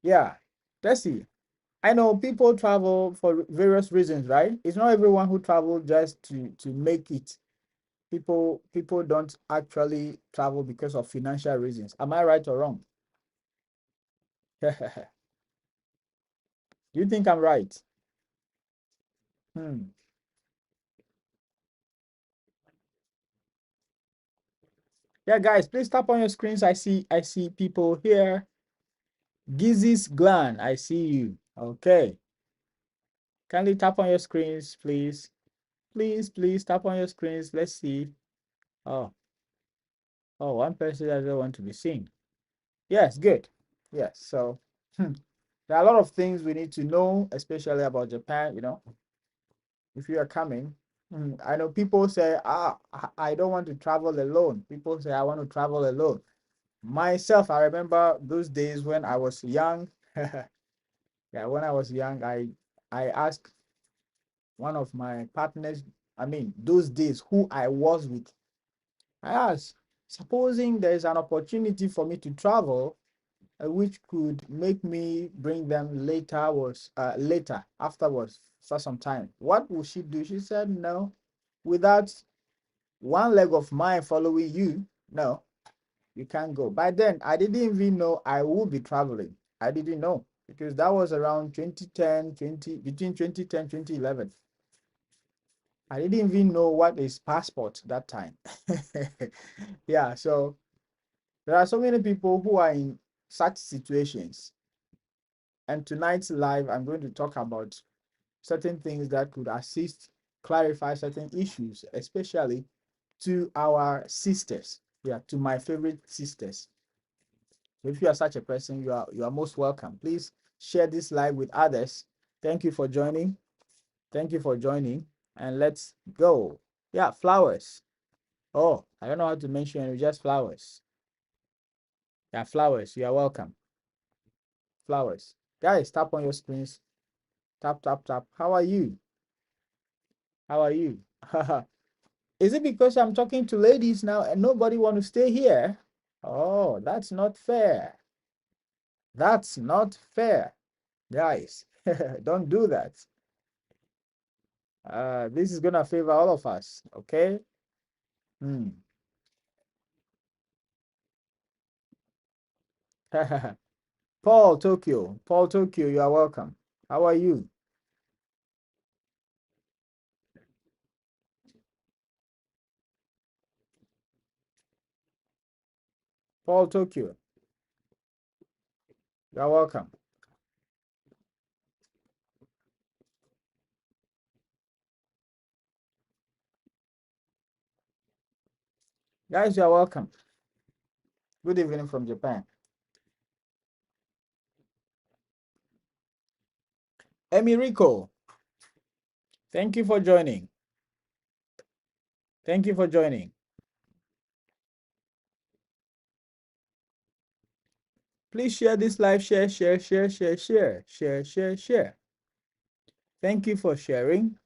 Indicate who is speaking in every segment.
Speaker 1: Yeah, Tessie. I know people travel for various reasons, right? It's not everyone who travel just to make it. People don't actually travel because of financial reasons. Am I right or wrong? Do you think I'm right? Hmm. Yeah, guys, please tap on your screens. I see people here. Gizzy's Glan, I see you. Okay. Kindly tap on your screens, please. Please tap on your screens. Let's see. Oh, oh, one person doesn't want to be seen. Yes, good. Yes. So there are a lot of things we need to know, especially about Japan, if you are coming. I know people say, I don't want to travel alone. People say, I want to travel alone. Myself, I remember those days when I was young. Yeah, when I was young, I asked one of my partners, I mean, those days, who I was with. I asked, supposing there's an opportunity for me to travel, which could make me bring them later afterwards for some time. What would she do? She said, no, without one leg of mine following you, no, you can't go. By then, I didn't even know I would be traveling. I didn't know because that was around 2010, between 2010, 2011. I didn't even know what is passport that time. Yeah, so there are so many people who are in such situations. And tonight's live, I'm going to talk about certain things that could assist clarify certain issues, especially to our sisters. Yeah, to my favorite sisters. If you are such a person, you are most welcome. Please share this live with others. Thank you for joining. Thank you for joining. And let's go. Yeah, flowers. Oh, I don't know how to mention it, just flowers. Yeah, flowers. You are welcome. Flowers. Guys, tap on your screens. Tap, tap, tap. How are you? How are you? Is it because I'm talking to ladies now and nobody want to stay here? Oh, that's not fair. That's not fair. Guys, don't do that. This is gonna favor all of us, okay? Hmm. Paul Tokyo, you are welcome. How are you? Paul Tokyo, you are welcome. Guys, you are welcome. Good evening from Japan. Emirico, thank you for joining. Thank you for joining. Please share this live. Share, share, share, share, share, share, share, share. Thank you for sharing.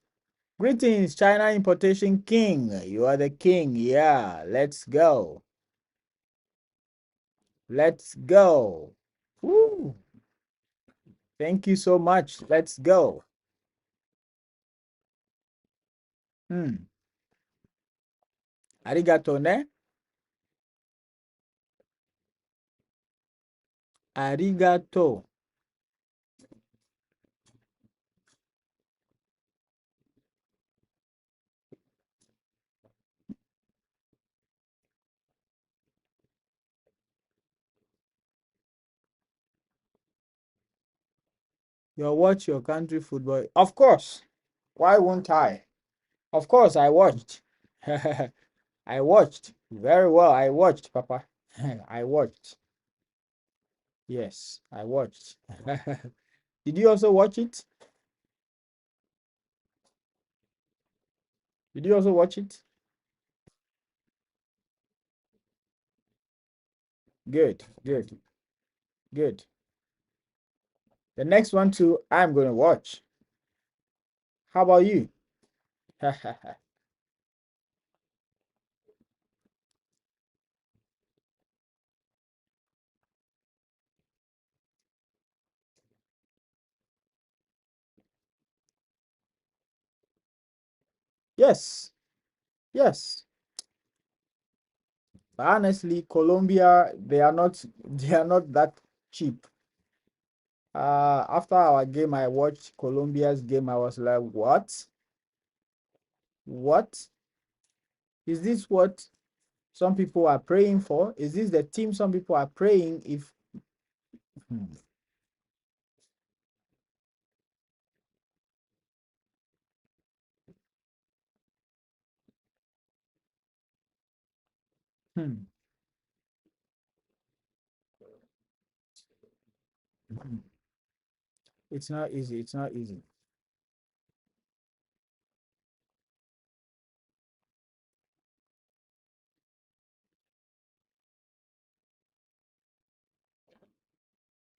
Speaker 1: Greetings, China Importation King. You are the king. Yeah, let's go. Let's go. Woo. Thank you so much. Let's go. Hmm. Arigato ne? Arigato. You watch your country football. Of course. Why won't I? Of course, I watched. I watched very well. I watched, Papa. I watched. Yes, I watched. Did you also watch it? Did you also watch it? Good, good, good. The next one too, I'm going to watch. How about you? Yes, yes. But honestly, Colombia, they are not that cheap. After our game, I watched Colombia's game. I was like, what? What? Is this what some people are praying for? Is this the team some people are praying if hmm, hmm, hmm. It's not easy. It's not easy.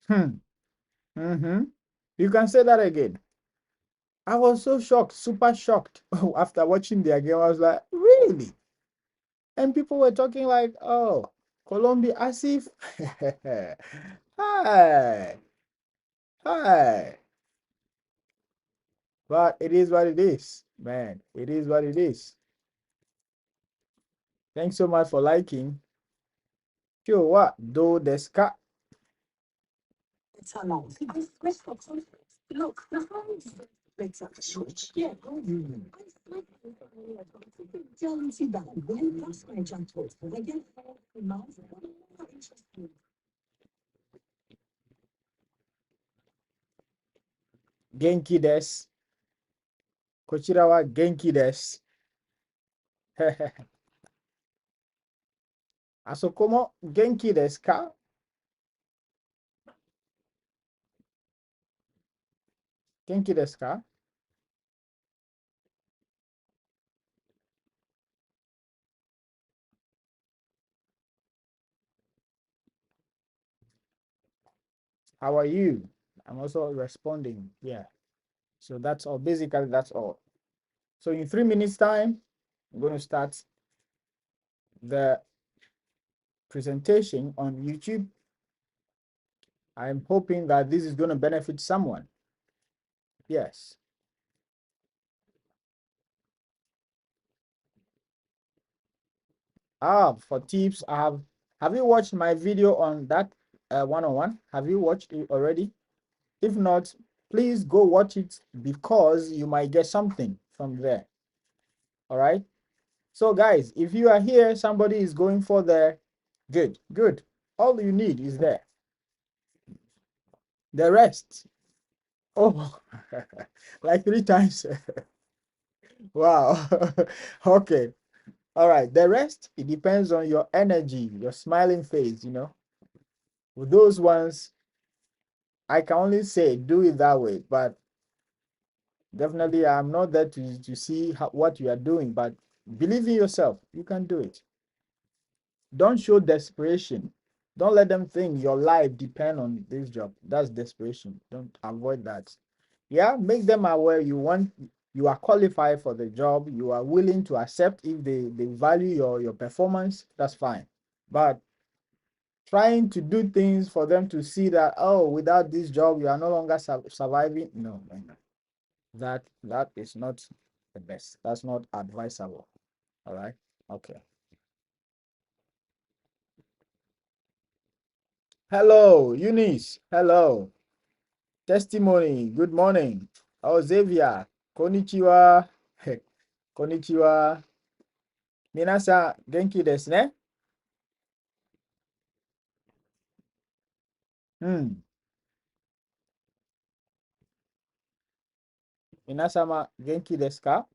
Speaker 1: Hmm. Mm-hmm. You can say that again. I was so shocked, super shocked after watching their game. I was like, really? And people were talking like, oh, Colombia, as if, hi, hi. But it is what it is, man. It is what it is. Thanks so much for liking. Sure, what? Do the ska.
Speaker 2: It's allowed. Look, the house makes up the switch. Yeah, tell me that when that's my jump to I get 4 miles.
Speaker 1: Genki des. Kochirawa Genki des. Asokomo Genki desu ka? Genki desu ka? How are you? I'm also responding. Yeah. So that's all. Basically, that's all. So in 3 minutes time, I'm going to start the presentation on YouTube. I'm hoping that this is going to benefit someone. Yes. For tips, have you watched my video on that one-on-one? Have you watched it already? If not, please go watch it because you might get something from there. All right. So guys, if you are here, somebody is going for the good, good. All you need is there. The rest. Oh, like 3 times. Wow. Okay. All right. The rest, it depends on your energy, your smiling face, With those ones, I can only say do it that way. But definitely, I'm not there to see what you are doing. But believe in yourself. You can do it. Don't show desperation. Don't let them think your life depend on this job. That's desperation. Don't avoid that. Yeah, make them aware you are qualified for the job. You are willing to accept if they value your performance. That's fine. But trying to do things for them to see that, oh, without this job you are no longer surviving. No, no, no. That is not the best. That's not advisable. All right. Okay. Hello, Eunice. Hello. Testimony. Good morning. Oh, Xavier. Konnichiwa. Konnichiwa. Minasa, genki desu ne? Hmm. Minasama, genki desu ka?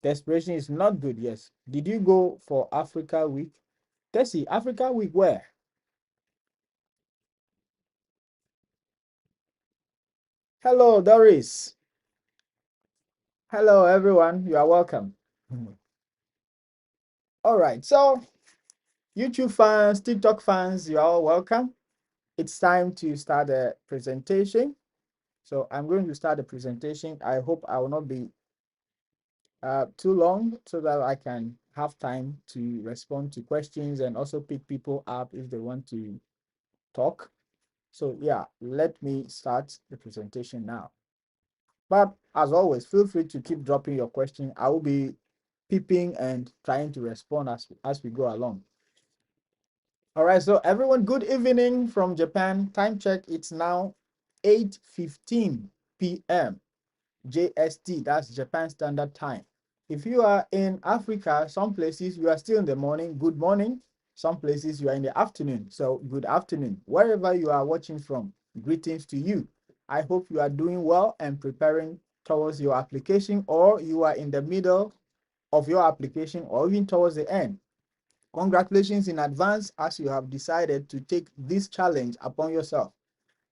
Speaker 1: Desperation is not good, yes. Did you go for Africa Week? Tessie, Africa Week where? Hello, Doris. Hello, everyone. You are welcome. All right. So, YouTube fans, TikTok fans, you are all welcome. It's time to start the presentation. So, I'm going to start the presentation. I hope I will not be too long so that I can have time to respond to questions and also pick people up if they want to talk. So, yeah, let me start the presentation now. But as always, feel free to keep dropping your question. I will be peeping and trying to respond as we go along. All right, so everyone, good evening from Japan. Time check, it's now 8:15 p.m. JST, that's Japan Standard Time. If you are in Africa, some places you are still in the morning, good morning. Some places you are in the afternoon, so good afternoon. Wherever you are watching from, greetings to you. I hope you are doing well and preparing towards your application, or you are in the middle of your application, or even towards the end. Congratulations in advance as you have decided to take this challenge upon yourself.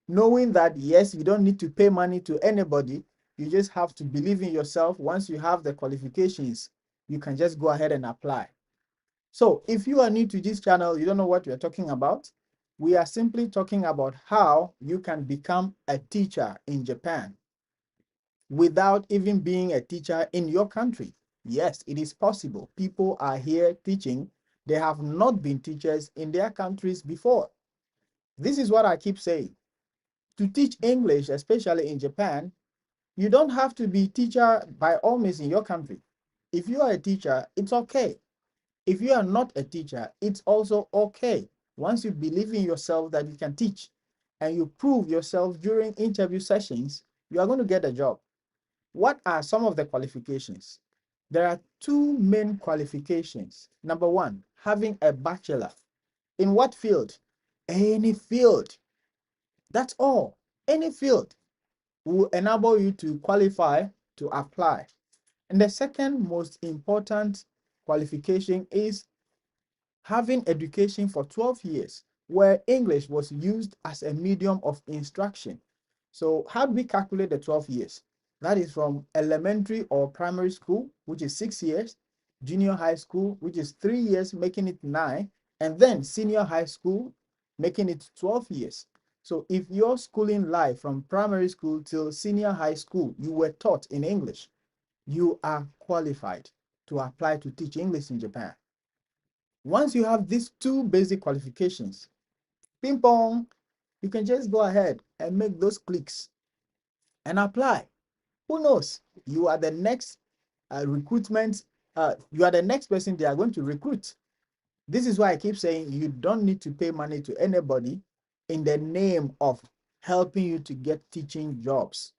Speaker 1: Knowing that, yes, you don't need to pay money to anybody, you just have to believe in yourself. Once you have the qualifications, you can just go ahead and apply. So if you are new to this channel, you don't know what we're talking about, we are simply talking about how you can become a teacher in Japan without even being a teacher in your country. Yes, it is possible. People are here teaching. They have not been teachers in their countries before. This is what I keep saying. To teach English, especially in Japan, you don't have to be a teacher by all means in your country. If you are a teacher, it's okay. If you are not a teacher, it's also okay. Once you believe in yourself that you can teach and you prove yourself during interview sessions, you are going to get a job. What are some of the qualifications? There are two main qualifications. Number one, having a bachelor. In what field? Any field. That's all. Any field will enable you to qualify to apply. And the second most important qualification is having education for 12 years, where English was used as a medium of instruction. So how do we calculate the 12 years? That is from elementary or primary school, which is 6 years, junior high school, which is 3 years, making it 9, and then senior high school, making it 12 years. So if your schooling life from primary school till senior high school, you were taught in English, you are qualified to apply to teach English in Japan. Once you have these two basic qualifications, ping pong, you can just go ahead and make those clicks and apply. Who knows? You are the next recruitment, you are the next person they are going to recruit. This is why I keep saying you don't need to pay money to anybody in the name of helping you to get teaching jobs.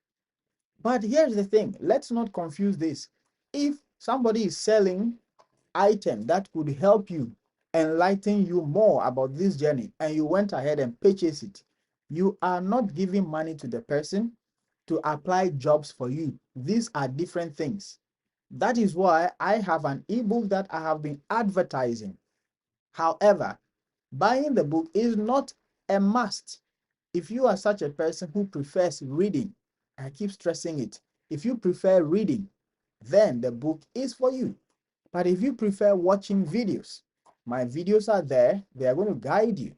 Speaker 1: But here's the thing, let's not confuse this. If somebody is selling item that could help you, enlighten you more about this journey, and you went ahead and purchased it, you are not giving money to the person to apply jobs for you. These are different things. That is why I have an ebook that I have been advertising. However, buying the book is not a must. If you are such a person who prefers reading, I keep stressing it, if you prefer reading, then the book is for you. But if you prefer watching videos, my videos are there. They are going to guide you.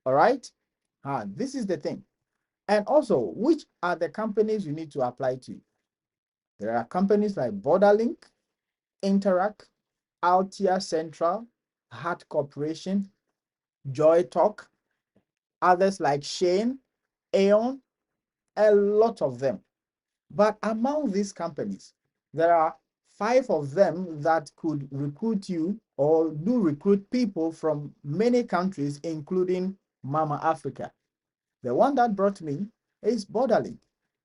Speaker 1: All right? This is the thing. And also, which are the companies you need to apply to? There are companies like Borderlink, Interac, Altia Central, Hart Corporation, Joytalk, others like Shane, Aeon, a lot of them. But among these companies, there are 5 of them that could recruit you or do recruit people from many countries, including Mama Africa. The one that brought me is Borderlink,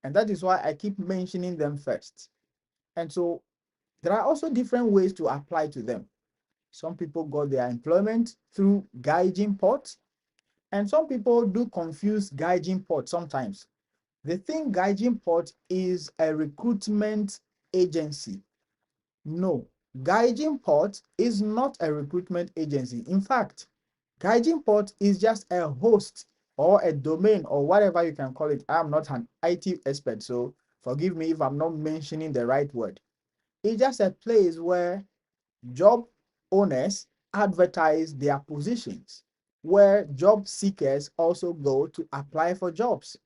Speaker 1: and that is why I keep mentioning them first. And so there are also different ways to apply to them. Some people got their employment through Gaijin Port, and some people do confuse Gaijin Port sometimes. They think Gaijin Port is a recruitment agency. No, Gaijin Port is not a recruitment agency. In fact, Gaijin Port is just a host or a domain or whatever you can call it. I'm not an IT expert, so forgive me if I'm not mentioning the right word. It's just a place where job owners advertise their positions, where job seekers also go to apply for jobs.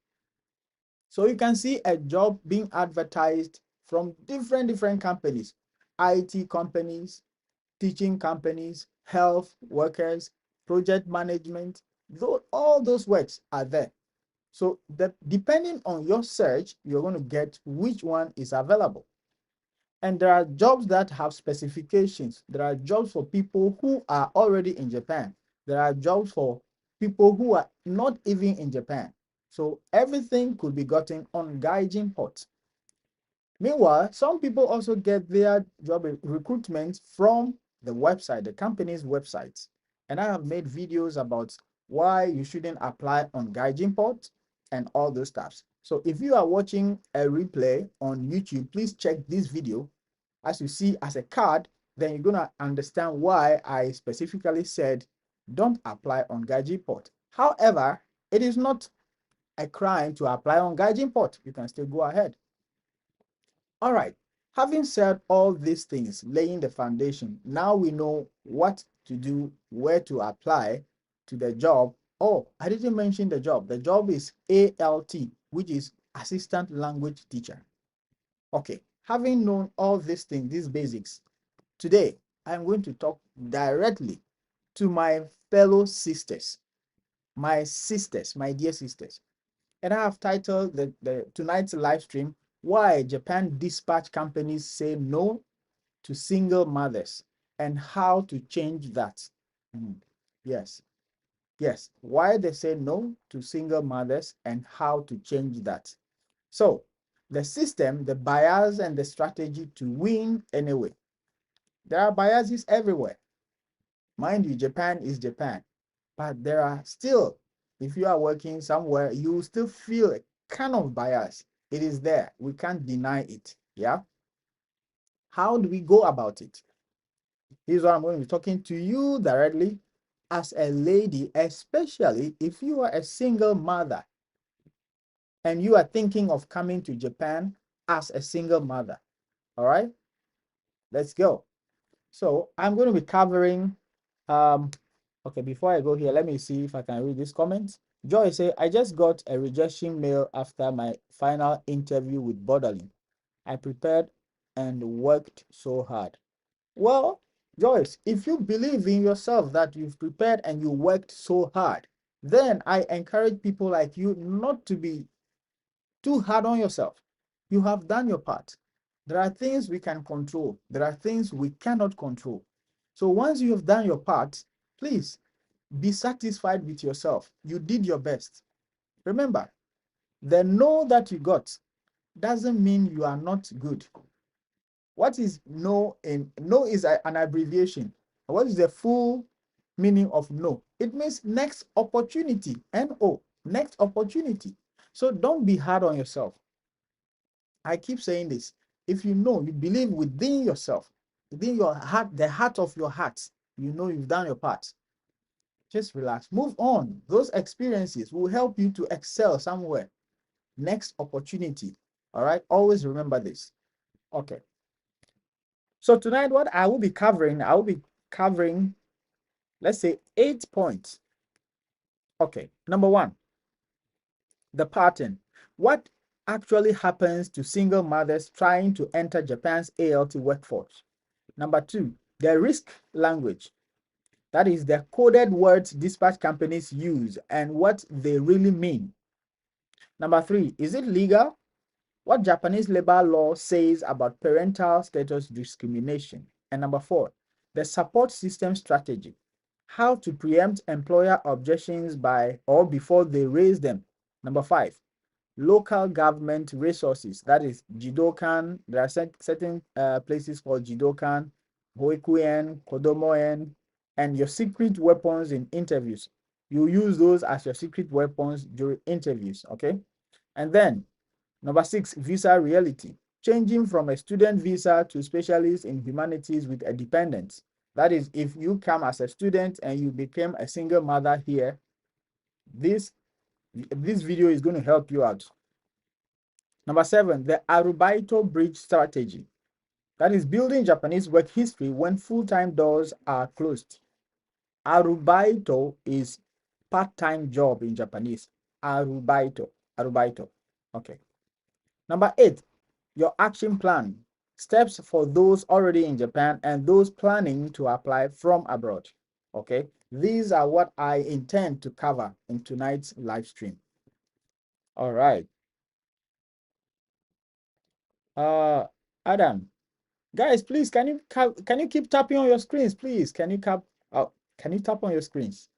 Speaker 1: So you can see a job being advertised from different companies, IT companies, teaching companies, health workers, project management, all those words are there. So that depending on your search, you're going to get which one is available. And there are jobs that have specifications. There are jobs for people who are already in Japan. There are jobs for people who are not even in Japan. So everything could be gotten on Gaijin Port. Meanwhile, some people also get their job recruitment from the website, the company's websites. And I have made videos about why you shouldn't apply on Gaijin Port and all those stuff. So if you are watching a replay on YouTube, please check this video. As you see as a card, then you're going to understand why I specifically said don't apply on Gaijin Port. However, it is not a crime to apply on Gaijin Port. You can still go ahead. All right, having said all these things, laying the foundation, now we know what to do, where to apply to the job. Oh, I didn't mention the job. The job is ALT, which is Assistant Language Teacher. Okay, having known all these things, these basics, today I'm going to talk directly to my fellow sisters, my sisters, my dear sisters. And I have titled the tonight's live stream, Why Japan Dispatch Companies Say No to Single Mothers and How to Change That. Yes, yes, why they say no to single mothers and how to change that. So, the system, the bias, and the strategy to win anyway. There are biases everywhere. Mind you, Japan is Japan. But there are still, if you are working somewhere, you still feel a kind of bias. It is there. We can't deny it. Yeah. How do we go about it? Here's what I'm going to be talking to you directly as a lady, especially if you are a single mother and you are thinking of coming to Japan as a single mother. All right, let's go. So I'm going to be covering okay, before I go here, let me see if I can read this comment. Joy say, I just got a rejection mail after my final interview with Borderlink. I prepared and worked so hard. Well, Joyce, if you believe in yourself that you've prepared and you worked so hard, then I encourage people like you not to be too hard on yourself. You have done your part. There are things we can control. There are things we cannot control. So once you have done your part, please be satisfied with yourself. You did your best. Remember, the no that you got doesn't mean you are not good. What is no in no is an abbreviation. What is the full meaning of no? It means next opportunity. No, next opportunity. So don't be hard on yourself. I keep saying this. If you know, you believe within yourself, within your heart, the heart of your heart, you know you've done your part. Just relax, move on. Those experiences will help you to excel somewhere. Next opportunity. All right, always remember this. Okay. So tonight, what I will be covering, let's say 8 points. Okay, number one, the pattern. What actually happens to single mothers trying to enter Japan's ALT workforce? Number two, the risk language. That is the coded words dispatch companies use and what they really mean. Number three, is it legal? What Japanese labor law says about parental status discrimination. And number four, the support system strategy. How to preempt employer objections by or before they raise them. Number five, local government resources. That is Jidokan. There are certain places called Jidokan, Hoikuen, Kodomo-en, and your secret weapons in interviews. You use those as your secret weapons during interviews, okay? And then number six, visa reality. Changing from a student visa to specialist in humanities with a dependent. That is, if you come as a student and you became a single mother here, this video is going to help you out. Number seven, the Arubaito Bridge strategy. That is building Japanese work history when full-time doors are closed. Arubaito is part-time job in Japanese. Arubaito. Arubaito. Okay. Number eight, your action plan. Steps for those already in Japan and those planning to apply from abroad. Okay. These are what I intend to cover in tonight's live stream. All right. Adam, guys, please can you keep tapping on your screens, please? Can you tap on your screens?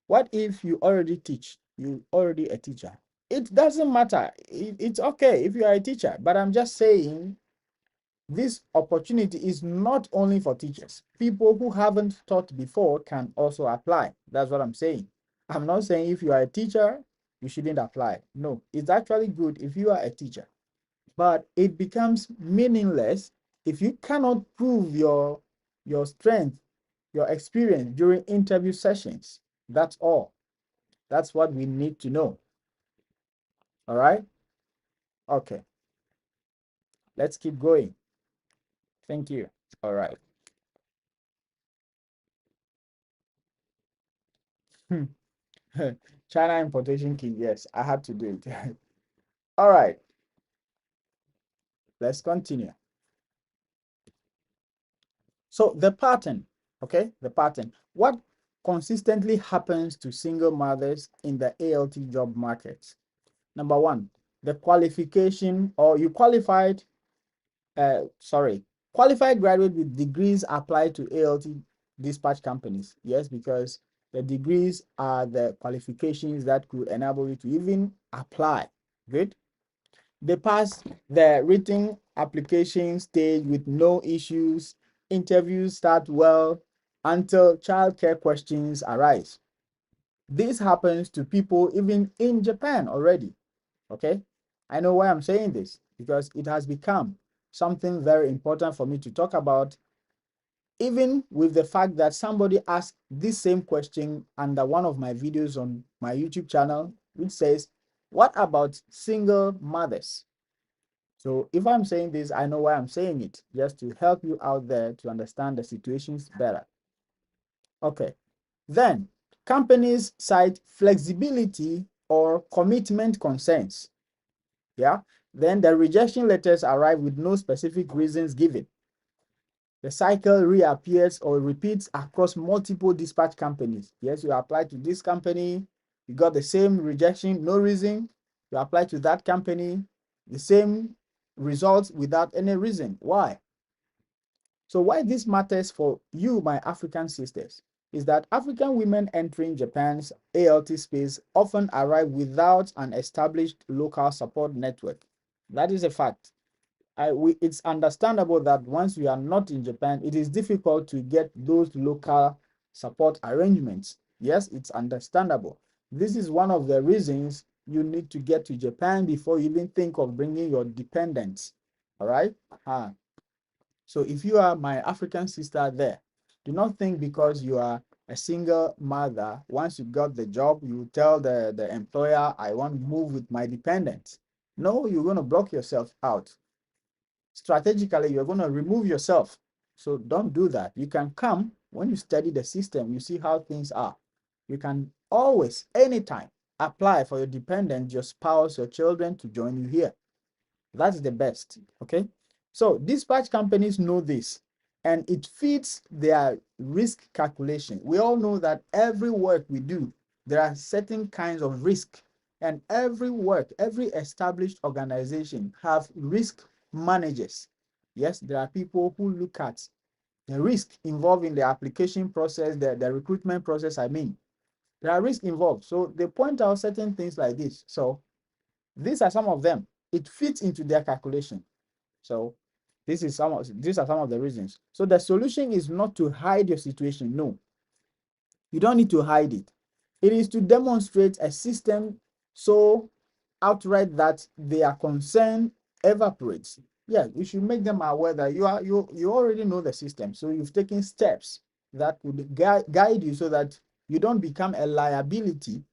Speaker 1: What if you already teach? You already a teacher. It doesn't matter. It's okay if you are a teacher, but I'm just saying this opportunity is not only for teachers. People who haven't taught before can also apply. That's what I'm saying. I'm not saying if you are a teacher, you shouldn't apply. No, it's actually good if you are a teacher. But it becomes meaningless if you cannot prove your strength, your experience during interview sessions. That's all. That's what we need to know. All right? Okay. Let's keep going. Thank you. All right. China importation key. Yes, I had to do it. All right. Let's continue. So the pattern, okay? The pattern. What consistently happens to single mothers in the ALT job market? Number one, the qualification, or you qualified, qualified graduate with degrees apply to ALT dispatch companies. Yes, because the degrees are the qualifications that could enable you to even apply. Good. They pass the written application stage with no issues. Interviews start well until childcare questions arise. This happens to people even in Japan already. Okay, I know why I'm saying this because it has become something very important for me to talk about, even with the fact that somebody asked this same question under one of my videos on my YouTube channel, which says, what about single mothers? So if I'm saying this, I know why I'm saying it, just to help you out there to understand the situations better. Okay. Then companies cite flexibility or commitment concerns. Yeah. Then the rejection letters arrive with no specific reasons given. The cycle reappears or repeats across multiple dispatch companies. Yes, you apply to this company, you got the same rejection, no reason. You apply to that company, the same results without any reason. Why? So why this matters for you, my African sisters, is that African women entering Japan's ALT space often arrive without an established local support network. That is a fact. It's understandable that once you are not in Japan, it is difficult to get those local support arrangements. Yes, it's understandable. This is one of the reasons you need to get to Japan before you even think of bringing your dependents. All right. So if you are my African sister there, do not think because you are a single mother, once you got the job, you tell the employer, I want to move with my dependents. No, you're going to block yourself out. Strategically, you're going to remove yourself. So don't do that. You can come when you study the system, you see how things are. You can always, anytime, apply for your dependent, your spouse, your children to join you here. That's the best. Okay. So dispatch companies know this and it fits their risk calculation. We all know that every work we do, there are certain kinds of risk, and every work, every established organization have risk managers. Yes, there are people who look at the risk involved in the application process, the recruitment process. I mean, there are risks involved. So they point out certain things like this. So these are some of them. It fits into their calculation. So these are some of the reasons. So the solution is not to hide your situation. No, you don't need to hide it. It is to demonstrate a system so outright that their concern evaporates. Yeah, you should make them aware that you already know the system. So you've taken steps that would guide you so that you don't become a liability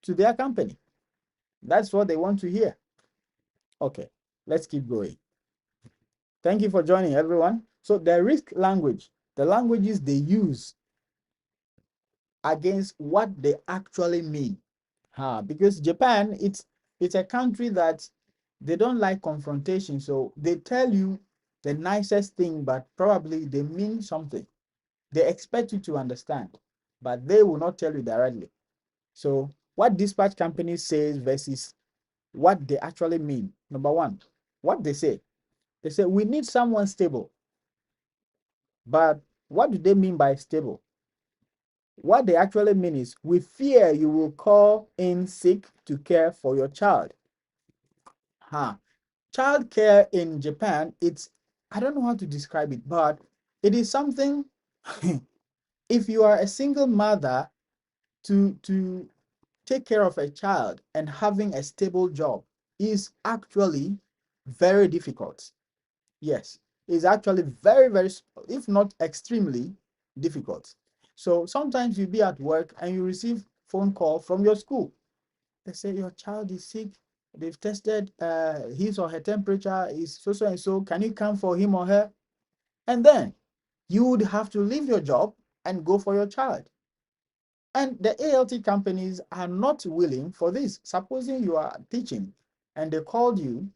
Speaker 1: to their company. That's what they want to hear. Okay, let's keep going. Thank you for joining, everyone. So the risk language, the languages they use against what they actually mean. Because Japan, it's a country that they don't like confrontation. So they tell you the nicest thing, but probably they mean something. They expect you to understand, but they will not tell you directly. So what dispatch company says versus what they actually mean. Number one, what they say we need someone stable. But what do they mean by stable? What they actually mean is, we fear you will call in sick to care for your child. Child care in Japan, I don't know how to describe it, but it is something. If you are a single mother, to take care of a child and having a stable job is actually very difficult. Yes, it's actually very, very, if not extremely difficult. So sometimes you be at work and you receive phone call from your school. They say your child is sick. They've tested his or her temperature is so and so. Can you come for him or her? And then you would have to leave your job and go for your child. And the ALT companies are not willing for this. Supposing you are teaching and they called you,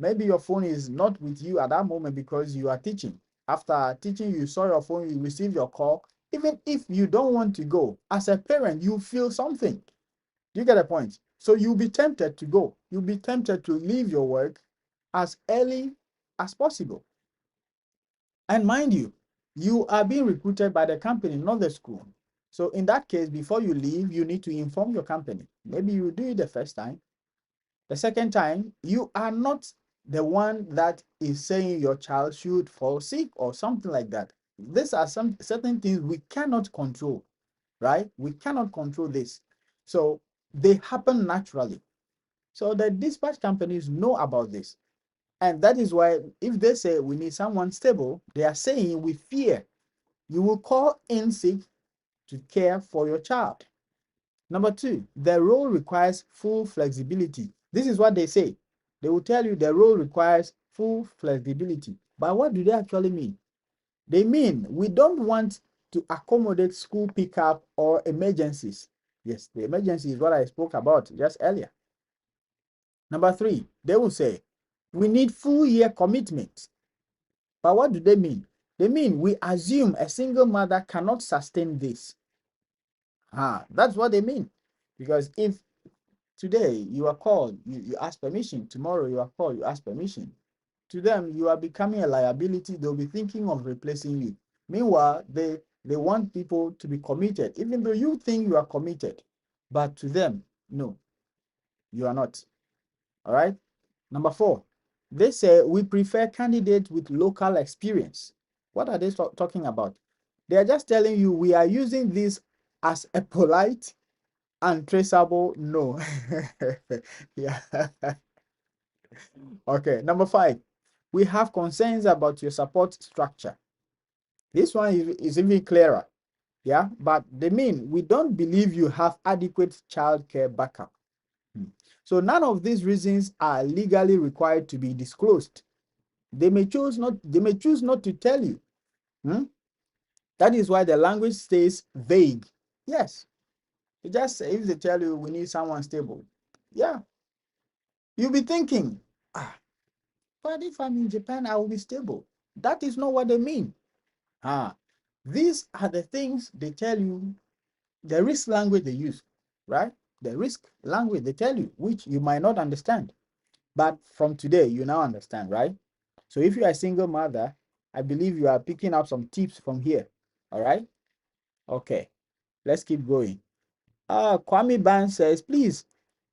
Speaker 1: maybe your phone is not with you at that moment because you are teaching. After teaching, you saw your phone, you received your call. Even if you don't want to go, as a parent, you feel something. Do you get a point? So you'll be tempted to go. You'll be tempted to leave your work as early as possible. And mind you, you are being recruited by the company, not the school. So in that case, before you leave, you need to inform your company. Maybe you do it the first time. The second time, you are not the one that is saying your child should fall sick or something like that. These are some certain things we cannot control, right? We cannot control this. So they happen naturally. So the dispatch companies know about this. And that is why if they say we need someone stable, they are saying we fear you will call in sick to care for your child. Number two, the role requires full flexibility. This is what they say. They will tell you the role requires full flexibility. But what do they actually mean? They mean we don't want to accommodate school pickup or emergencies. Yes, the emergency is what I spoke about just earlier. Number three, they will say we need full year commitment. But what do they mean? They mean we assume a single mother cannot sustain this. That's what they mean. Because if today you are called, you ask permission, tomorrow you are called, you ask permission. To them, you are becoming a liability. They'll be thinking of replacing you. Meanwhile, they want people to be committed, even though you think you are committed. But to them, no, you are not. All right. Number four, they say we prefer candidates with local experience. What are they talking about? They are just telling you we are using this as a polite and traceable no. Yeah. Okay. Number five, we have concerns about your support structure. This one is even clearer. Yeah. But they mean we don't believe you have adequate childcare backup. So none of these reasons are legally required to be disclosed. They may choose not to tell you. That is why the language stays vague. Yes. Just if they tell you we need someone stable. Yeah. You'll be thinking, but if I'm in Japan, I will be stable. That is not what they mean. These are the things they tell you, the risk language they use, right? The risk language they tell you, which you might not understand. But from today, you now understand, right? So if you are a single mother, I believe you are picking up some tips from here. All right? Okay. Let's keep going. Kwame Ban says, please,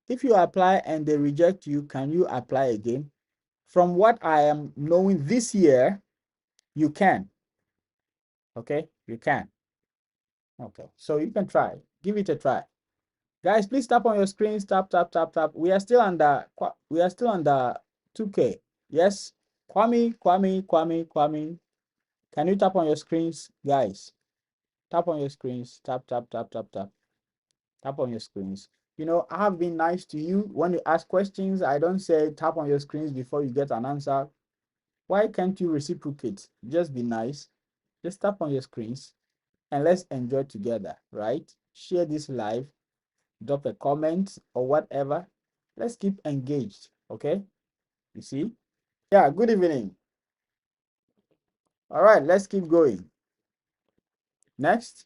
Speaker 1: if you apply and they reject you, can you apply again? From what I am knowing this year, you can. Okay, you can. Okay, so you can try. Give it a try. Guys, please tap on your screens. Tap, tap, tap, tap. We are still under 2K. Yes. Kwame. Can you tap on your screens, guys? Tap on your screens. Tap, tap, tap, tap, tap. Tap on your screens. You know, I have been nice to you. When you ask questions, I don't say tap on your screens before you get an answer. Why can't you reciprocate? Just be nice. Just tap on your screens and let's enjoy together, right? Share this live, drop a comment or whatever. Let's keep engaged, okay? You see? Yeah, good evening. All right, let's keep going. Next.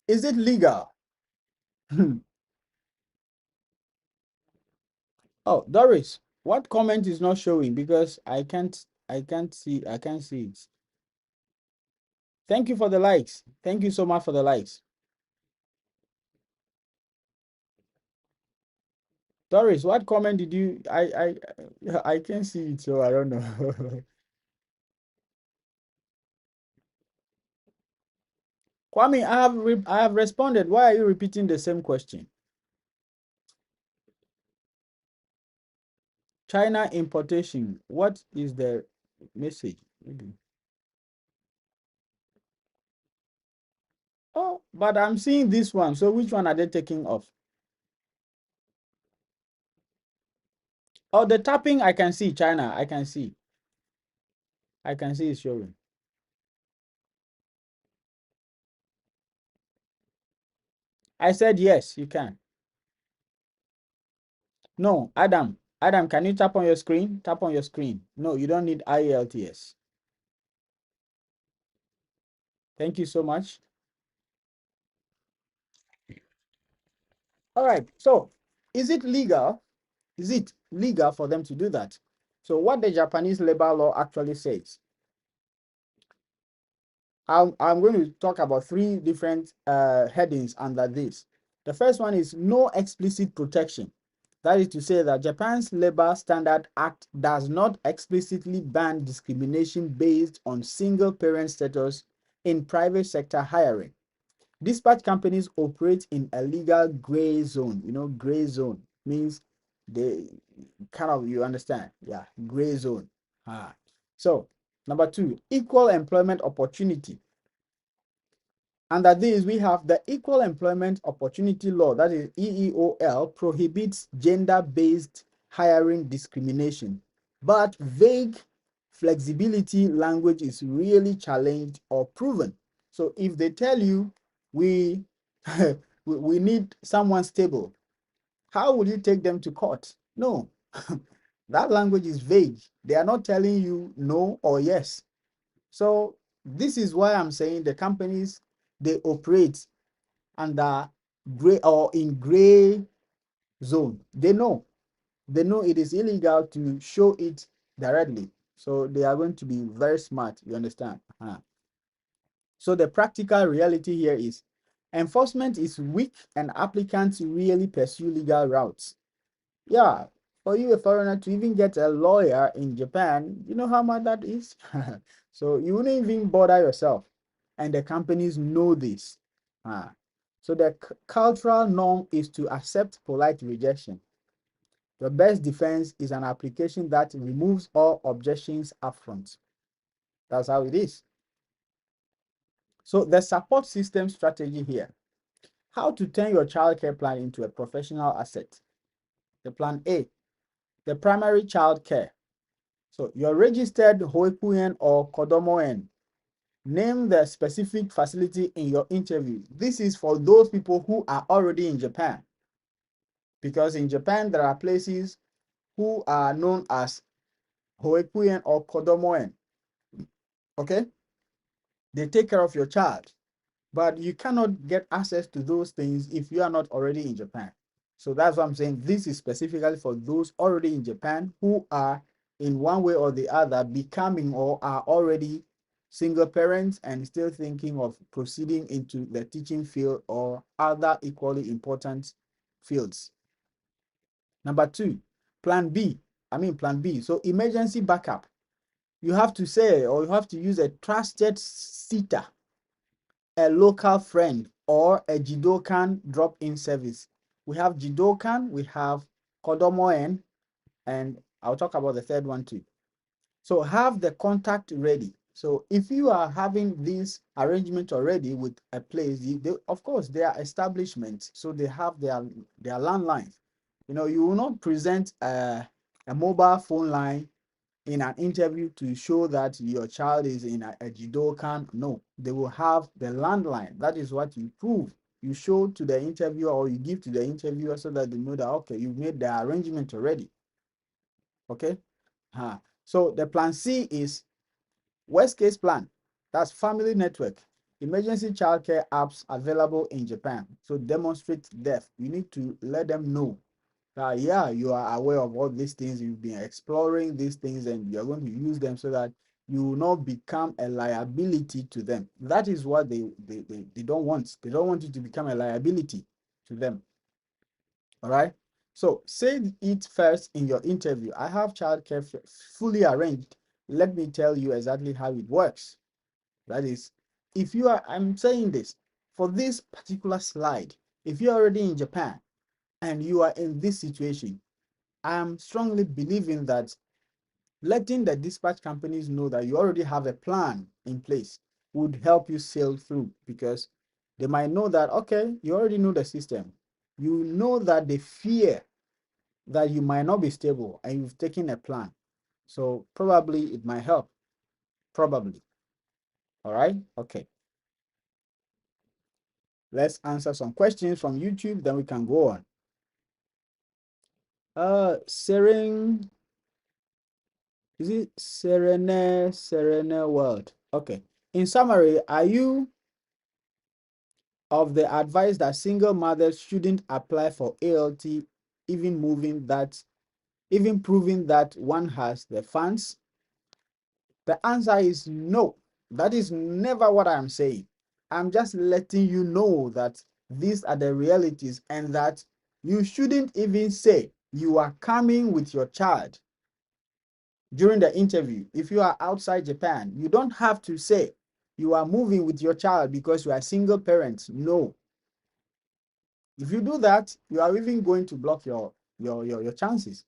Speaker 1: Is it legal? Oh, Doris, what comment is not showing? Because I can't see it. Thank you for the likes. Thank you so much for the likes. Doris, what comment did you I can't see it, so I don't know. Kwame, I have responded. Why are you repeating the same question? China importation. What is the message? Maybe. Oh, but I'm seeing this one. So which one are they taking off? Oh, the tapping I can see. China, I can see. I can see it's showing. I said yes, you can. No, Adam. Adam, can you tap on your screen? Tap on your screen. No, you don't need IELTS. Thank you so much. All right. So, is it legal? Is it legal for them to do that? So, what the Japanese labor law actually says, I'm going to talk about three different headings under this. The first one is no explicit protection. That is to say that Japan's Labor Standard Act does not explicitly ban discrimination based on single parent status in private sector hiring. Dispatch companies operate in a legal gray zone. You know, gray zone means they kind of, you understand? Yeah, gray zone. Ah. So, number two, equal employment opportunity. Under this, we have the Equal Employment Opportunity Law, that is EEOL, prohibits gender-based hiring discrimination, but vague flexibility language is really challenged or proven. So if they tell you we we need someone stable, how would you take them to court? No, that language is vague. They are not telling you no or yes. So this is why I'm saying the companies, they operate under gray or in gray zone. They know it is illegal to show it directly. So they are going to be very smart. You understand? So the practical reality here is enforcement is weak and applicants really pursue legal routes. Yeah, for you, a foreigner, to even get a lawyer in Japan, you know how much that is? So you wouldn't even bother yourself. And the companies know this. Ah. So the cultural norm is to accept polite rejection. The best defense is an application that removes all objections upfront. That's how it is. So the support system strategy here. How to turn your childcare plan into a professional asset. The plan A, the primary child care. So you're registered Hoikuen or Kodomo-en. Name the specific facility in your interview. This is for those people who are already in Japan. Because in Japan, there are places who are known as Hoikuen or Kodomo-en. Okay? They take care of your child. But you cannot get access to those things if you are not already in Japan. So that's what I'm saying. This is specifically for those already in Japan who are in one way or the other becoming or are already single parents and still thinking of proceeding into the teaching field or other equally important fields. Number two, plan B. Plan B. So emergency backup. You have to say, or you have to use a trusted sitter, a local friend, or a Jidokan drop-in service. We have Jidokan, we have Kodomo-en, and I'll talk about the third one too. So have the contact ready. So if you are having this arrangement already with a place, of course, they are establishments, so they have their landlines. You know, you will not present a mobile phone line in an interview to show that your child is in a Jidokan. No, they will have the landline. That is what you prove. You show to the interviewer or you give to the interviewer so that they know that, okay, you've made the arrangement already. Okay. So the plan C is worst case plan. That's family network. emergency childcare apps available in Japan. So demonstrate depth. You need to let them know that, yeah, you are aware of all these things, you've been exploring these things, and you're going to use them so that you will not become a liability to them. That is what they don't want. They don't want you to become a liability to them. All right. So say it first in your interview. I have childcare fully arranged. Let me tell you exactly how it works. That is, if you are, I'm saying this for this particular slide, if you're already in Japan and you are in this situation, I'm strongly believing that letting the dispatch companies know that you already have a plan in place would help you sail through, because they might know that, okay, you already know the system. You know that they fear that you might not be stable and you've taken a plan. So probably it might help. Probably. All right. Okay. Let's answer some questions from YouTube, then we can go on. Serene, is it Serene World? Okay. In summary, are you of the advice that single mothers shouldn't apply for ALT, even proving that one has the funds? The answer is no. That is never what I'm saying. I'm just letting you know that these are the realities, and that you shouldn't even say you are coming with your child during the interview. If you are outside Japan, you don't have to say you are moving with your child because you are a single parent. No. If you do that, you are even going to block your chances.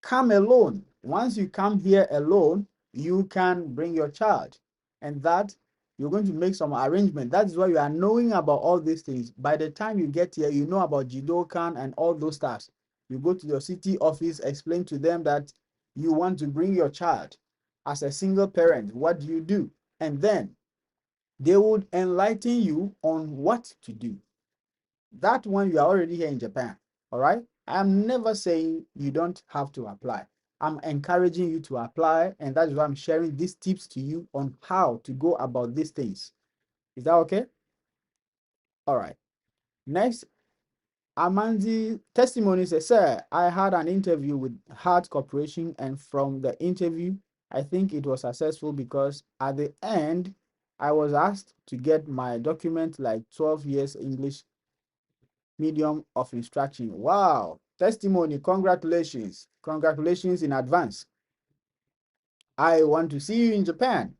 Speaker 1: Come alone. Once you come here alone, you can bring your child, and that you're going to make some arrangement. That is why you are knowing about all these things. By the time you get here, you know about Jidokan and all those stuff. You go to your city office, explain to them that you want to bring your child as a single parent. What do you do? And then they would enlighten you on what to do. That one, you are already here in Japan. All right. I'm never saying you don't have to apply. I'm encouraging you to apply, and that's why I'm sharing these tips to you on how to go about these things. Is that okay? All right. Next, Amanzi testimony says, sir, I had an interview with Heart Corporation, and from the interview, I think it was successful because at the end, I was asked to get my document like 12 years English medium of instruction. Wow. Testimony. Congratulations. Congratulations in advance. I want to see you in Japan.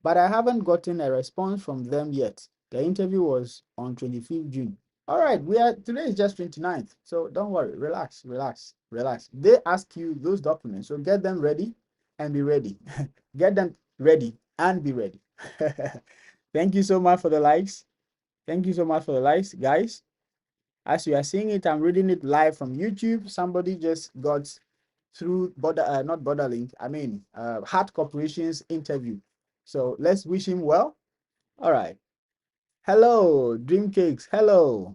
Speaker 1: But I haven't gotten a response from them yet. The interview was on 25th June. All right, today is just 29th. So don't worry. Relax, relax, relax. They ask you those documents. So get them ready and be ready. Get them ready and be ready. Thank you so much for the likes. Thank you so much for the likes, guys. As you are seeing it, I'm reading it live from YouTube. Somebody just got through not Borderlink, I mean, Heart Corporation's interview. So let's wish him well. All right. Hello, Dream Cakes. Hello.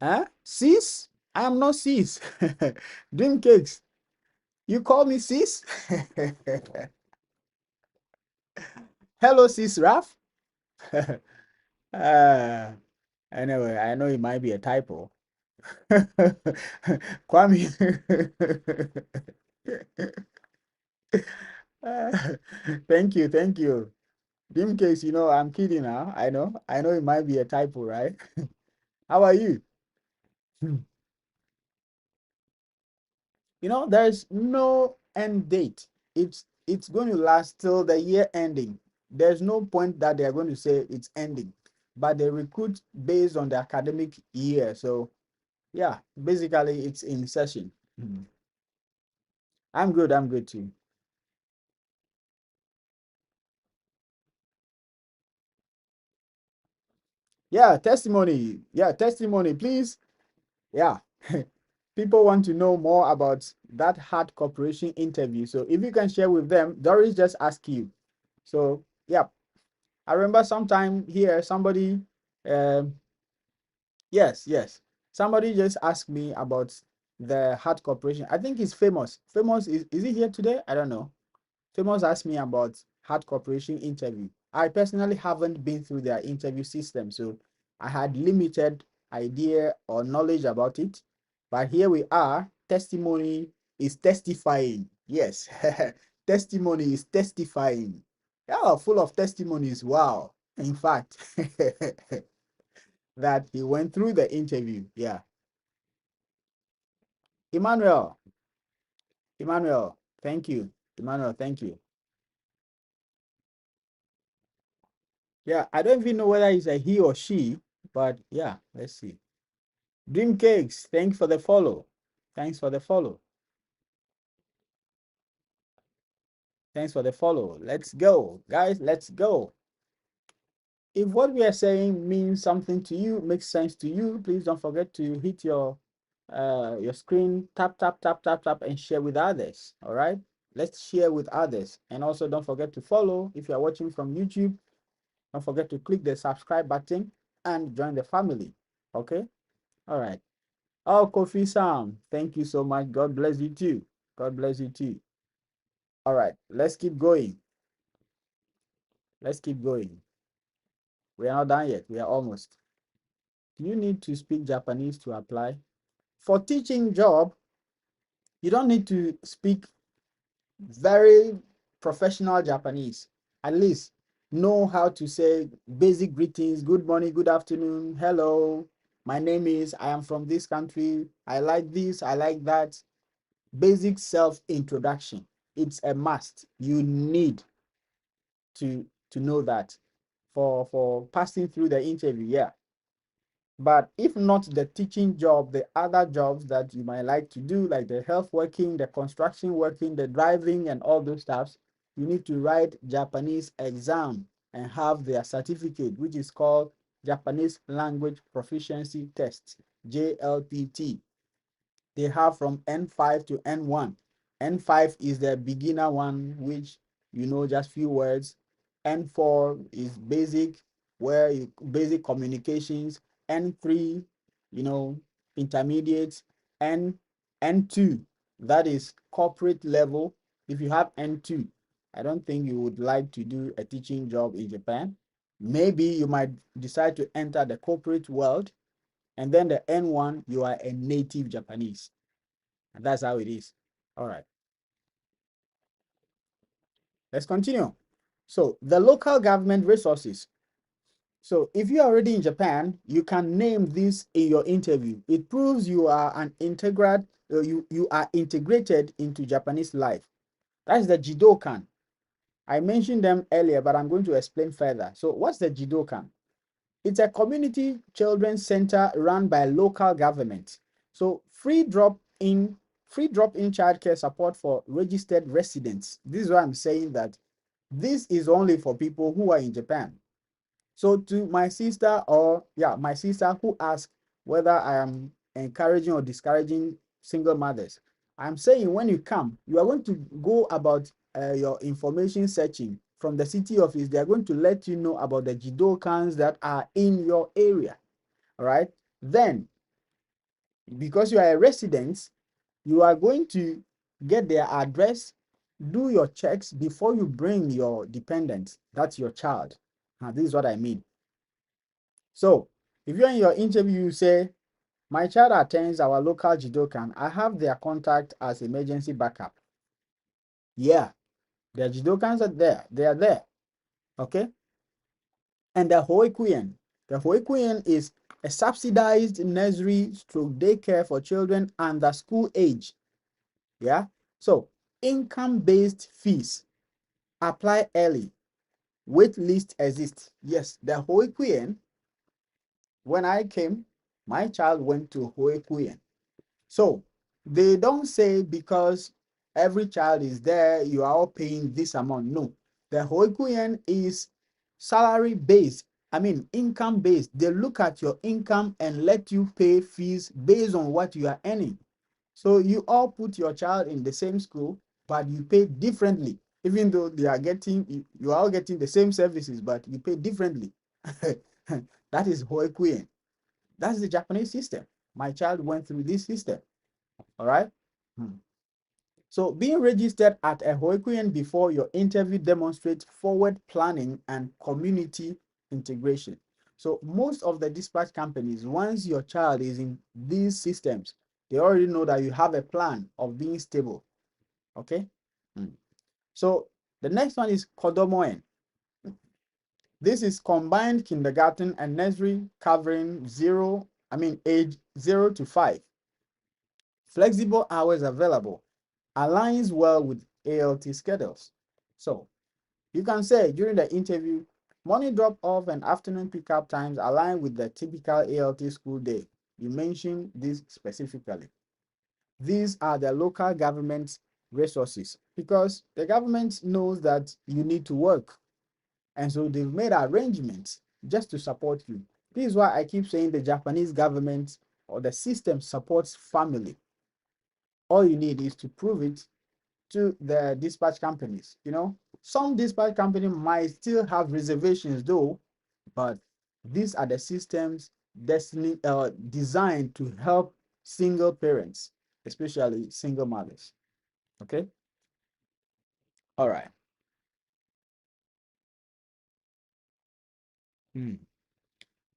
Speaker 1: Huh? Sis? I am not sis. Dream Cakes. You call me sis? Hello, sis Raf. uh, anyway, I know it might be a typo. Kwame. Thank you, thank you. Dream case, I'm kidding now. I know it might be a typo, right? How are you? There's no end date. It's going to last till the year ending. There's no point that they're going to say it's ending, but they recruit based on the academic year. So yeah, basically it's in session. Mhm. I'm good. I'm good too. Yeah, testimony. Yeah, testimony, please. Yeah. People want to know more about that Heart Corporation interview. So if you can share with them, Doris just asked you. So yeah, I remember sometime here somebody, um, yes, somebody just asked me about the Heart Corporation. I think it's Famous. Famous is he here today? I don't know. Famous asked me about hard cooperation interview. I personally haven't been through their interview system, so I had limited idea or knowledge about it. But here we are. Testimony is testifying. Yes, testimony is testifying. Yeah, full of testimonies. Wow. In fact, that he went through the interview. Yeah. Emmanuel, Emmanuel, thank you. Emmanuel, thank you. Yeah, I don't even know whether it's a he or she, but yeah, let's see. Dream Cakes, thanks for the follow. Thanks for the follow. Thanks for the follow. Let's go, guys. Let's go. If what we are saying means something to you, makes sense to you, please don't forget to hit your screen, tap, tap, tap, tap, tap, and share with others. All right. Let's share with others. And also don't forget to follow if you are watching from YouTube. Don't forget to click the subscribe button and join the family. Okay. All right. Oh, Kofi Sam, thank you so much. God bless you too. God bless you too. All right, let's keep going. Let's keep going. We are not done yet. We are almost. Do you need to speak Japanese to apply? For teaching job, you don't need to speak very professional Japanese. At least know how to say basic greetings, good morning, good afternoon, hello. My name is, I am from this country. I like this, I like that. Basic self-introduction. It's a must. You need to know that for passing through the interview. Yeah. But if not the teaching job, the other jobs that you might like to do, like the health working, the construction working, the driving, and all those stuffs, you need to write Japanese exam and have their certificate, which is called Japanese Language Proficiency Test, JLPT. They have from N5 to N1. N5 is the beginner one, which you know just few words. N4 is basic, where you basic communications. N3, you know, intermediate. N2, that is corporate level. If you have N2, I don't think you would like to do a teaching job in Japan. Maybe you might decide to enter the corporate world, and then the N1, you are a native Japanese. And that's how it is. All right, let's continue. So the local government resources. So if you're already in Japan, you can name this in your interview. It proves you are an you are integrated into Japanese life. That's the Jidokan. I mentioned them earlier, but I'm going to explain further. So what's the Jidokan? It's a community children's center run by local government. So free drop-in childcare support for registered residents. This is why I'm saying that this is only for people who are in Japan. So to my sister, or yeah, my sister who asked whether I am encouraging or discouraging single mothers, I'm saying when you come, you are going to go about your information searching from the city office. They are going to let you know about the Jidokans that are in your area. All right. Then, because you are a resident, you are going to get their address, do your checks before you bring your dependent. That's your child. Now, this is what I mean. So, if you're in your interview, you say, my child attends our local Jidokan. I have their contact as emergency backup. Yeah, the Jidokans are there. They are there. Okay. And the Hoikuen. The Hoikuen is a subsidized nursery stroke daycare for children under school age. Yeah. So income-based fees apply early. Wait list exists. Yes, the Hoikuen, when I came, my child went to Hoikuen. So they don't say because every child is there, you are all paying this amount. No, the Hoikuen is salary based. I mean, income based. They look at your income and let you pay fees based on what you are earning. So you all put your child in the same school, but you pay differently, even though they are getting, you are all getting the same services, but you pay differently. That is Hoikuen. That's the Japanese system. My child went through this system. All right. Hmm. So being registered at a Hoikuen before your interview demonstrates forward planning and community integration. So most of the dispatch companies, once your child is in these systems, they already know that you have a plan of being stable. Okay. So the next one is Kodomo-en. This is combined kindergarten and nursery covering age 0 to 5. Flexible hours available, aligns well with ALT schedules. So you can say during the interview, morning drop off and afternoon pickup times align with the typical ALT school day. You mentioned this specifically. These are the local government resources because the government knows that you need to work. And so they've made arrangements just to support you. This is why I keep saying the Japanese government or the system supports family. All you need is to prove it to the dispatch companies. Some dispatch company might still have reservations though, but these are the systems designed to help single parents, especially single mothers. Okay. All right.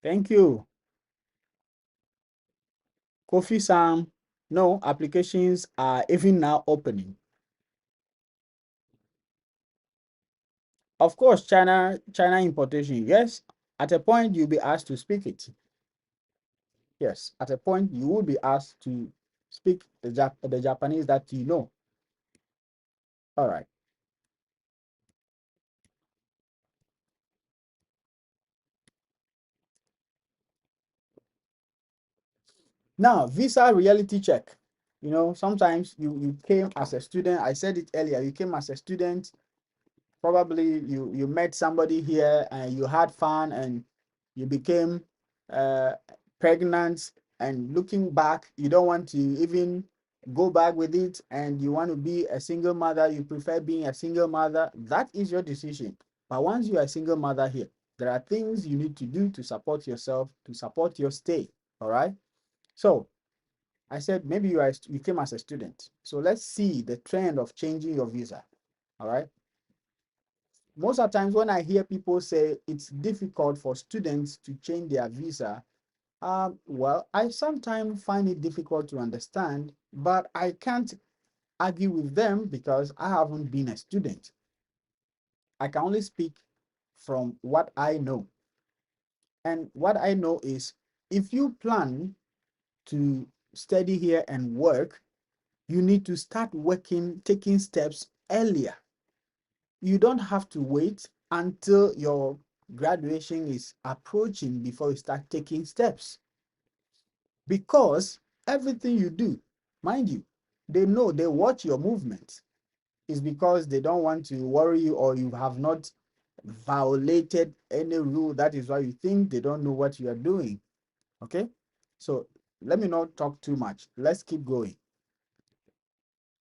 Speaker 1: Thank you, Kofi Sam. No, applications are even now opening. Of course, China importation. Yes, at a point you'll be asked to speak it. Yes, at a point you will be asked to speak the Japanese that you know. All right. Now, visa reality check. Sometimes you came as a student. I said it earlier. You came as a student. Probably you met somebody here and you had fun and you became pregnant, and looking back, you don't want to even go back with it and you want to be a single mother. You prefer being a single mother. That is your decision. But once you are a single mother here, there are things you need to do to support yourself, to support your stay. All right. So I said maybe you came as a student. So let's see the trend of changing your visa. All right. Most of the times when I hear people say it's difficult for students to change their visa, well, I sometimes find it difficult to understand, but I can't argue with them because I haven't been a student. I can only speak from what I know. And what I know is if you plan to study here and work, you need to start working, taking steps earlier. You don't have to wait until your graduation is approaching before you start taking steps. Because everything you do, mind you, they know, they watch your movements. It's because they don't want to worry you or you have not violated any rule. That is why you think they don't know what you are doing. Okay? So let me not talk too much. Let's keep going.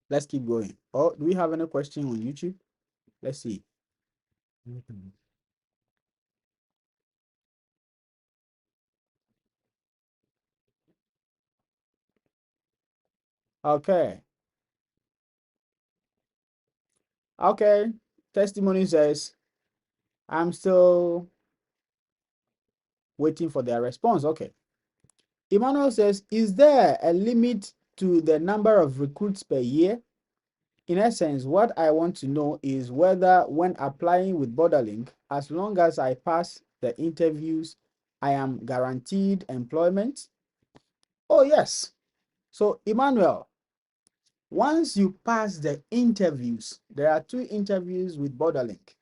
Speaker 1: Let's keep going. Oh, do we have any question on YouTube? Let's see. Okay. Okay. Testimony says, I'm still waiting for their response. Okay. Emmanuel says, is there a limit to the number of recruits per year? In essence, what I want to know is whether when applying with Borderlink, as long as I pass the interviews, I am guaranteed employment. Oh, yes. So, Emmanuel, once you pass the interviews, there are 2 interviews with Borderlink.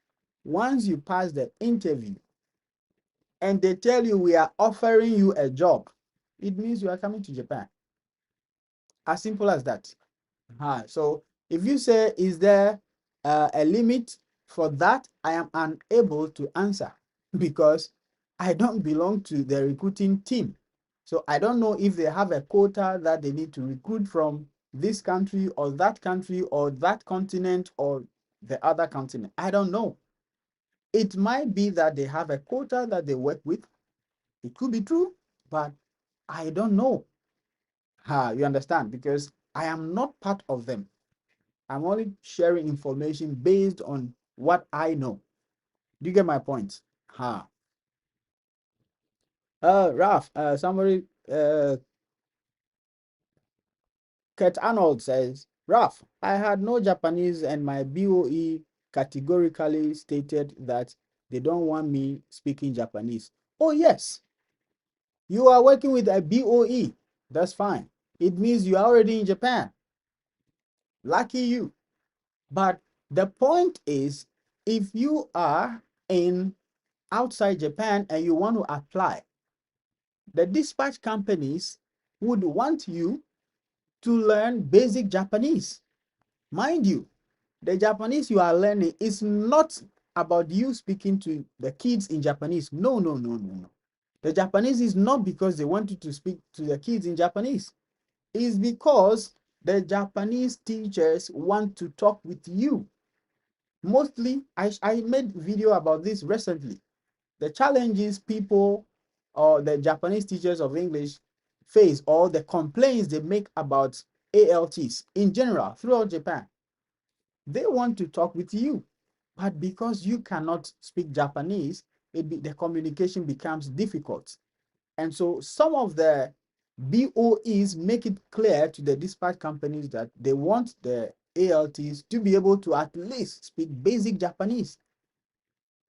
Speaker 1: Once you pass the interview and they tell you we are offering you a job, it means you are coming to Japan. As simple as that. So if you say, is there a limit for that? I am unable to answer because I don't belong to the recruiting team. So I don't know if they have a quota that they need to recruit from this country or that continent or the other continent. I don't know. It might be that they have a quota that they work with. It could be true, but I don't know. You understand? Because I am not part of them. I'm only sharing information based on what I know. Do you get my point? Ha. Ralph, somebody, Kurt Arnold says, Ralph, I had no Japanese and my BOE categorically stated that they don't want me speaking Japanese. Oh, yes. You are working with a BOE. That's fine. It means you are already in Japan. Lucky you. But the point is, if you are in outside Japan and you want to apply, the dispatch companies would want you to learn basic Japanese. Mind you, the Japanese you are learning is not about you speaking to the kids in Japanese. No, no, no, no, no. The Japanese is not because they want you to speak to the kids in Japanese. It's because the Japanese teachers want to talk with you. Mostly, I made video about this recently. The challenges people or the Japanese teachers of English face, or the complaints they make about ALTs in general throughout Japan. They want to talk with you, but because you cannot speak Japanese, the communication becomes difficult. And so some of the BOEs make it clear to the dispatch companies that they want the ALTs to be able to at least speak basic Japanese.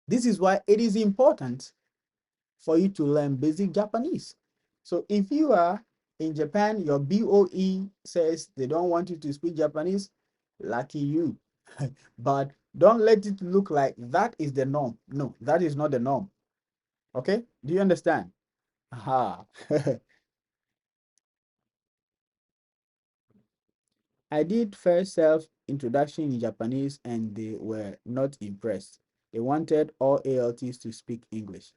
Speaker 1: This is why it is important for you to learn basic Japanese. So if you are in Japan, your BOE says they don't want you to speak Japanese, lucky you. But don't let it look like that is the norm. No, that is not the norm. Okay? Do you understand? Aha. I did first self introduction in Japanese and they were not impressed. They wanted all ALTs to speak English.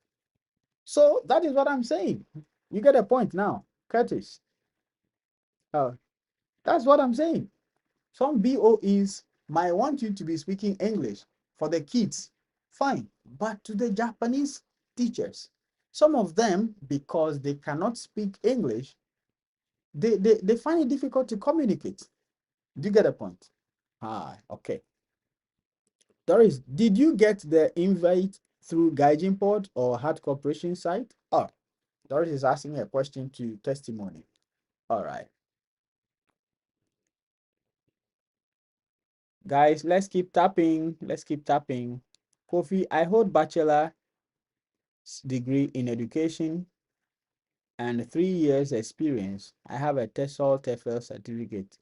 Speaker 1: So that is what I'm saying. You get a point now, Curtis. Uh, that's what I'm saying. Some BOEs might want you to be speaking English for the kids. Fine. But to the Japanese teachers, some of them, because they cannot speak English, they find it difficult to communicate. Do you get a point? Ah, okay. Doris, did you get the invite through Gaijin Pod or Hard Corporation site? Oh, Doris is asking a question to testimony. All right. Guys, let's keep tapping. Let's keep tapping. Kofi, I hold bachelor's degree in education and 3 years experience. I have a TESOL certificate.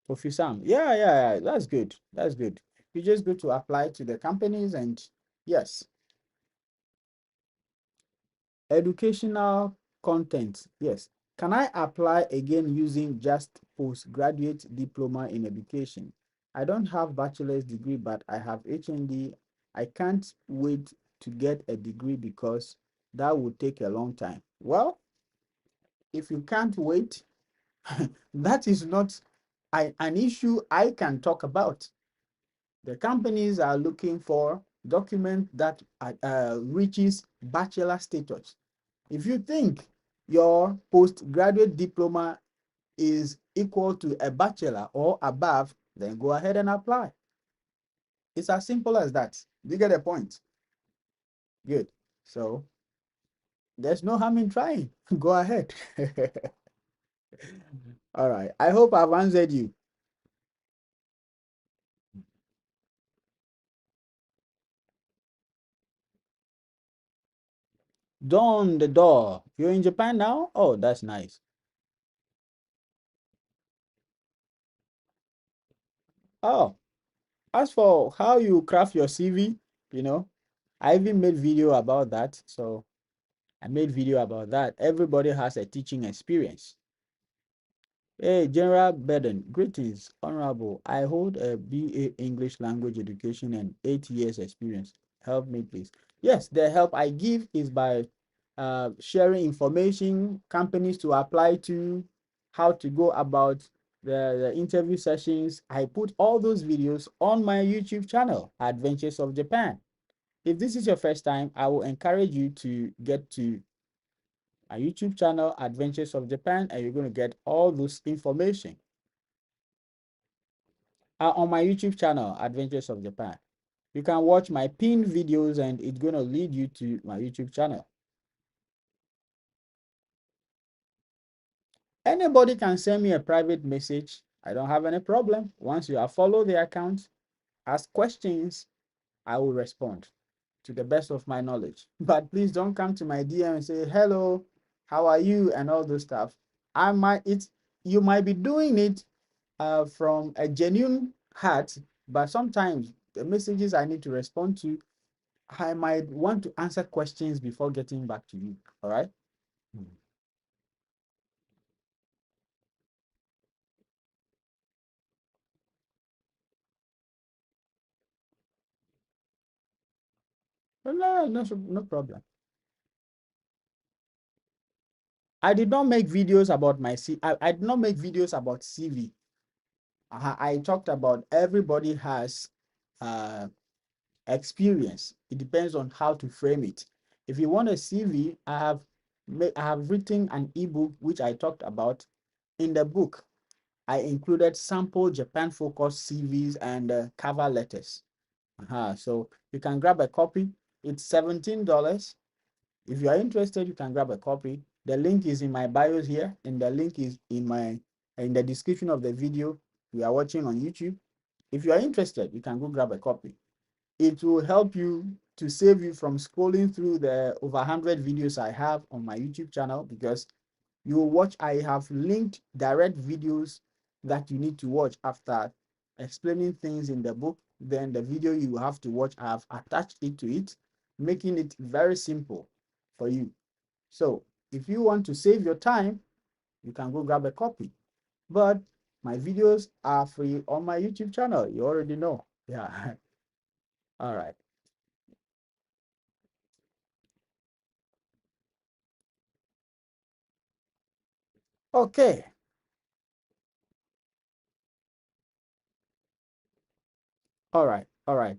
Speaker 1: Kofi Sam, yeah, that's good. That's good. You just go to apply to the companies and yes. Educational content, yes. Can I apply again using just postgraduate diploma in education? I don't have bachelor's degree, but I have HND. I can't wait to get a degree because that would take a long time. Well, if you can't wait, that is not an issue I can talk about. The companies are looking for document that reaches bachelor status. If you think your postgraduate diploma is equal to a bachelor or above, then go ahead and apply. It's as simple as that. Do you get the point? Good. So there's no harm in trying. Go ahead. All right. I hope I've answered you. Don the door. You're in Japan now? Oh, that's nice. Oh, as for how you craft your CV, you know, I even made video about that. So I made video about that. Everybody has a teaching experience. Hey, General Burden, greetings, Honorable. I hold a BA English Language Education and 8 years experience. Help me, please. Yes, the help I give is by sharing information, companies to apply to, how to go about the interview sessions. I put all those videos on my YouTube channel, Adventures of Japan. If this is your first time, I will encourage you to get to my YouTube channel, Adventures of Japan, and you're going to get all this information. on my YouTube channel, Adventures of Japan. You can watch my pinned videos and it's going to lead you to my YouTube channel. Anybody can send me a private message. I don't have any problem. Once you have followed the account, ask questions, I will respond to the best of my knowledge. But please don't come to my DM and say, hello, how are you? And all those stuff. You might be doing it from a genuine heart, but sometimes the messages I need to respond to, I might want to answer questions before getting back to you. All right. No problem. I did not make videos about my I did not make videos about CV. I talked about everybody has experience. It depends on how to frame it. If you want a CV, I have written an ebook which I talked about. In the book, I included sample Japan focused CVs and cover letters. So you can grab a copy. It's $17. If you are interested, you can grab a copy. The link is in my bios here, and the link is in the description of the video we are watching on YouTube. If you are interested, you can go grab a copy. It will help you to save you from scrolling through the over 100 videos I have on my YouTube channel, because you will watch, I have linked direct videos that you need to watch after explaining things in the book. Then the video you have to watch, I have attached it to it, making it very simple for you. So if you want to save your time, you can go grab a copy. But my videos are free on my YouTube channel. You already know. Yeah. All right. Okay. All right. All right.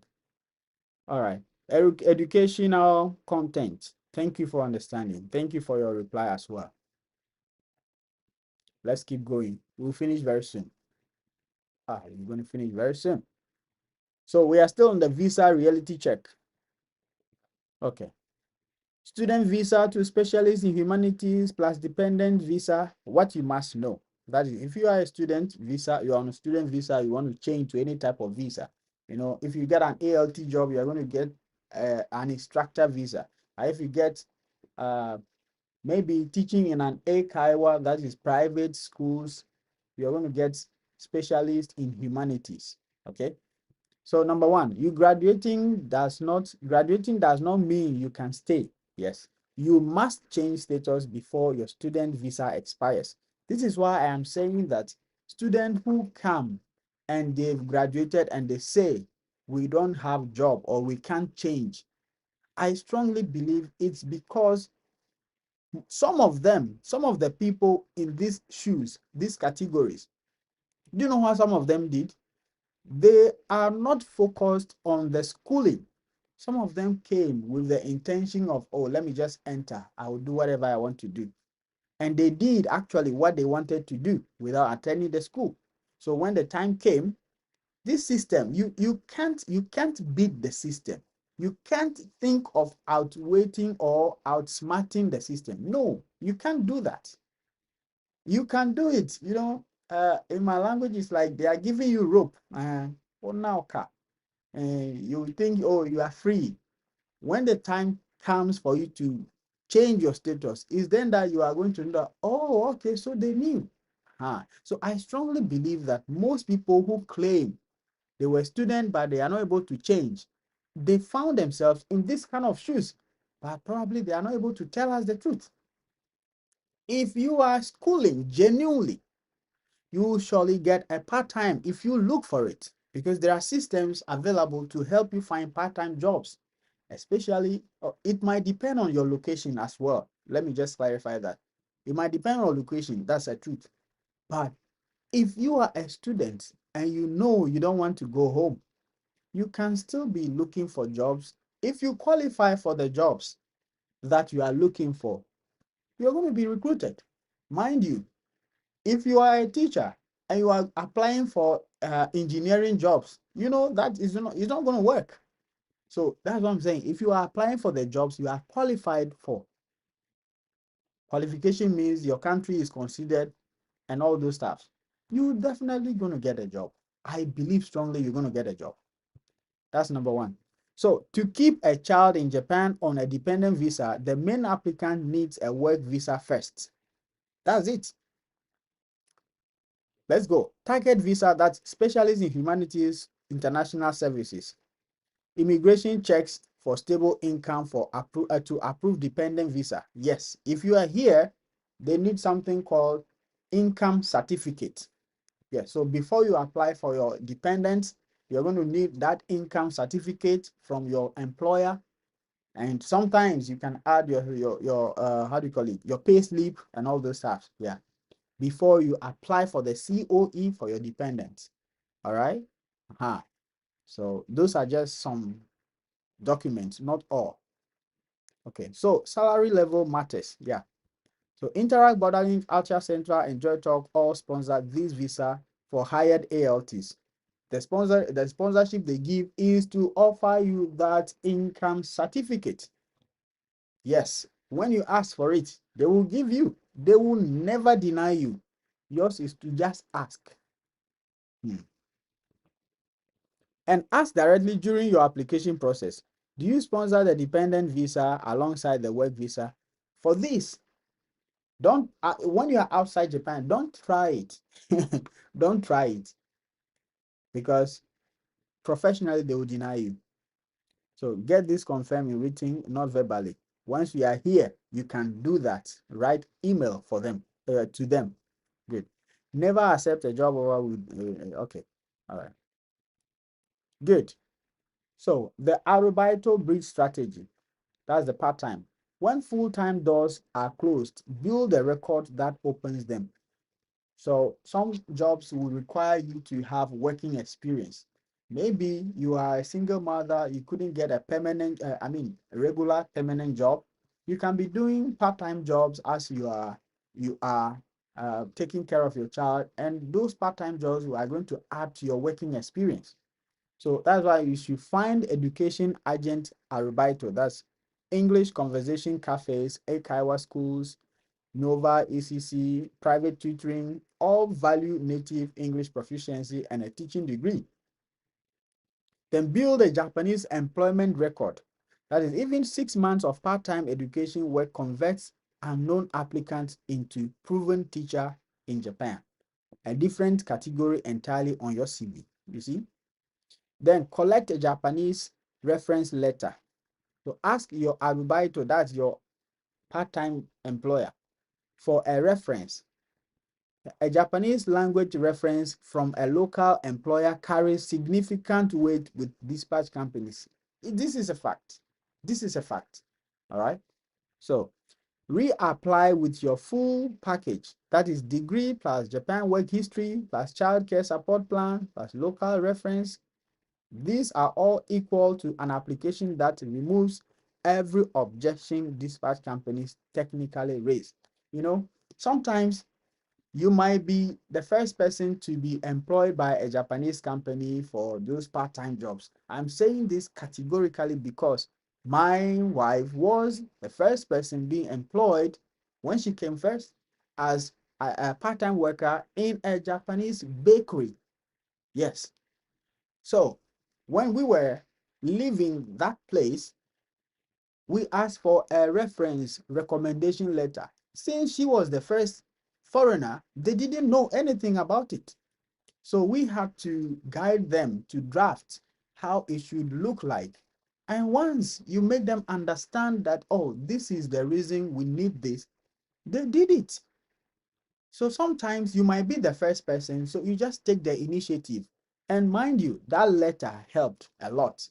Speaker 1: All right. Educational content. Thank you for understanding. Thank you for your reply as well. Let's keep going. We'll finish very soon. We're going to finish very soon. So we are still on the visa reality check. Okay. Student visa to specialists in humanities plus dependent visa. What you must know. That is, if you are a student visa, you're on a student visa, you want to change to any type of visa. You know, if you get an ALT job, you're going to get an instructor visa. If you get maybe teaching in an Eikaiwa, that is private schools, you're going to get specialist in humanities. Okay. So number one, graduating does not mean you can stay. Yes, you must change status before your student visa expires. This is why I am saying that students who come and they've graduated and they say we don't have job or we can't change, I strongly believe it's because some of the people in these shoes, these categories, do you know what some of them did? They are not focused on the schooling. Some of them came with the intention of, oh, let me just enter. I will do whatever I want to do. And they did actually what they wanted to do without attending the school. So when the time came, this system, you can't beat the system. You can't think of outweighting or outsmarting the system. No, you can't do that. You can do it. In my language, it's like they are giving you rope. Oh, now, you think, oh, you are free. When the time comes for you to change your status, is then that you are going to know, oh, okay, so they knew. So I strongly believe that most people who claim they were students, but they are not able to change, they found themselves in this kind of shoes, but probably they are not able to tell us the truth. If you are schooling genuinely, you will surely get a part-time if you look for it, because there are systems available to help you find part-time jobs. Especially, it might depend on your location as well. Let me just clarify that. It might depend on location, that's the truth. But if you are a student and you know you don't want to go home, you can still be looking for jobs. If you qualify for the jobs that you are looking for, you're going to be recruited. Mind you, if you are a teacher and you are applying for engineering jobs. You know, that is not, it's not going to work. So that's what I'm saying. If you are applying for the jobs you are qualified for, qualification means your country is considered and all those stuff, you're definitely going to get a job. I believe strongly you're going to get a job. That's number one. So to keep a child in Japan on a dependent visa, the main applicant needs a work visa first. That's it. Let's go. Target visa, that's specialist in humanities, international services. Immigration checks for stable income for to approve dependent visa. Yes, if you are here, they need something called income certificate. Yes, so before you apply for your dependents, you're going to need that income certificate from your employer. And sometimes you can add your how do you call it, your pay slip and all those stuff. Yeah, before you apply for the COE for your dependents. All right. So those are just some documents, not all. Okay, so salary level matters. Yeah. So Interac, Borderlink, Altia Central, and Joytalk all sponsor this visa for hired ALTs. The sponsorship they give is to offer you that income certificate. Yes, when you ask for it, they will give you. They will never deny you. Yours is to just ask. And ask directly during your application process. Do you sponsor the dependent visa alongside the work visa? For this, don't when you are outside Japan, don't try it. Don't try it, because professionally they will deny you. So get this confirmed in written, not verbally. Once we are here, you can do that. Write email for them to them. Good. Never accept a job over with. Okay. All right. Good. So the Arubaito bridge strategy. That's the part-time. When full-time doors are closed, build a record that opens them. So some jobs will require you to have working experience. Maybe you are a single mother, you couldn't get a permanent, a regular permanent job. You can be doing part-time jobs as you are taking care of your child, and those part-time jobs are going to add to your working experience. So that's why you should find education agent Arubaito. That's English conversation cafes, Eikaiwa schools, Nova, ECC, private tutoring, all value native English proficiency and a teaching degree. Then build a Japanese employment record. That is, even 6 months of part-time education work converts unknown applicants into proven teacher in Japan. A different category entirely on your CV, you see? Then collect a Japanese reference letter. So ask your arubaito, that's your part-time employer, for a reference. A Japanese language reference from a local employer carries significant weight with dispatch companies. This is a fact. This is a fact. All right. So reapply with your full package. That is degree plus Japan work history plus childcare support plan plus local reference. These are all equal to an application that removes every objection dispatch companies technically raise. You know, sometimes you might be the first person to be employed by a Japanese company for those part-time jobs. I'm saying this categorically because my wife was the first person being employed when she came first as a part-time worker in a Japanese bakery. Yes. So when we were leaving that place, we asked for a reference recommendation letter. Since she was the first foreigner, they didn't know anything about it. So we had to guide them to draft how it should look like. And once you make them understand that, oh, this is the reason we need this, they did it. So sometimes you might be the first person, so you just take the initiative. And mind you, that letter helped a lot.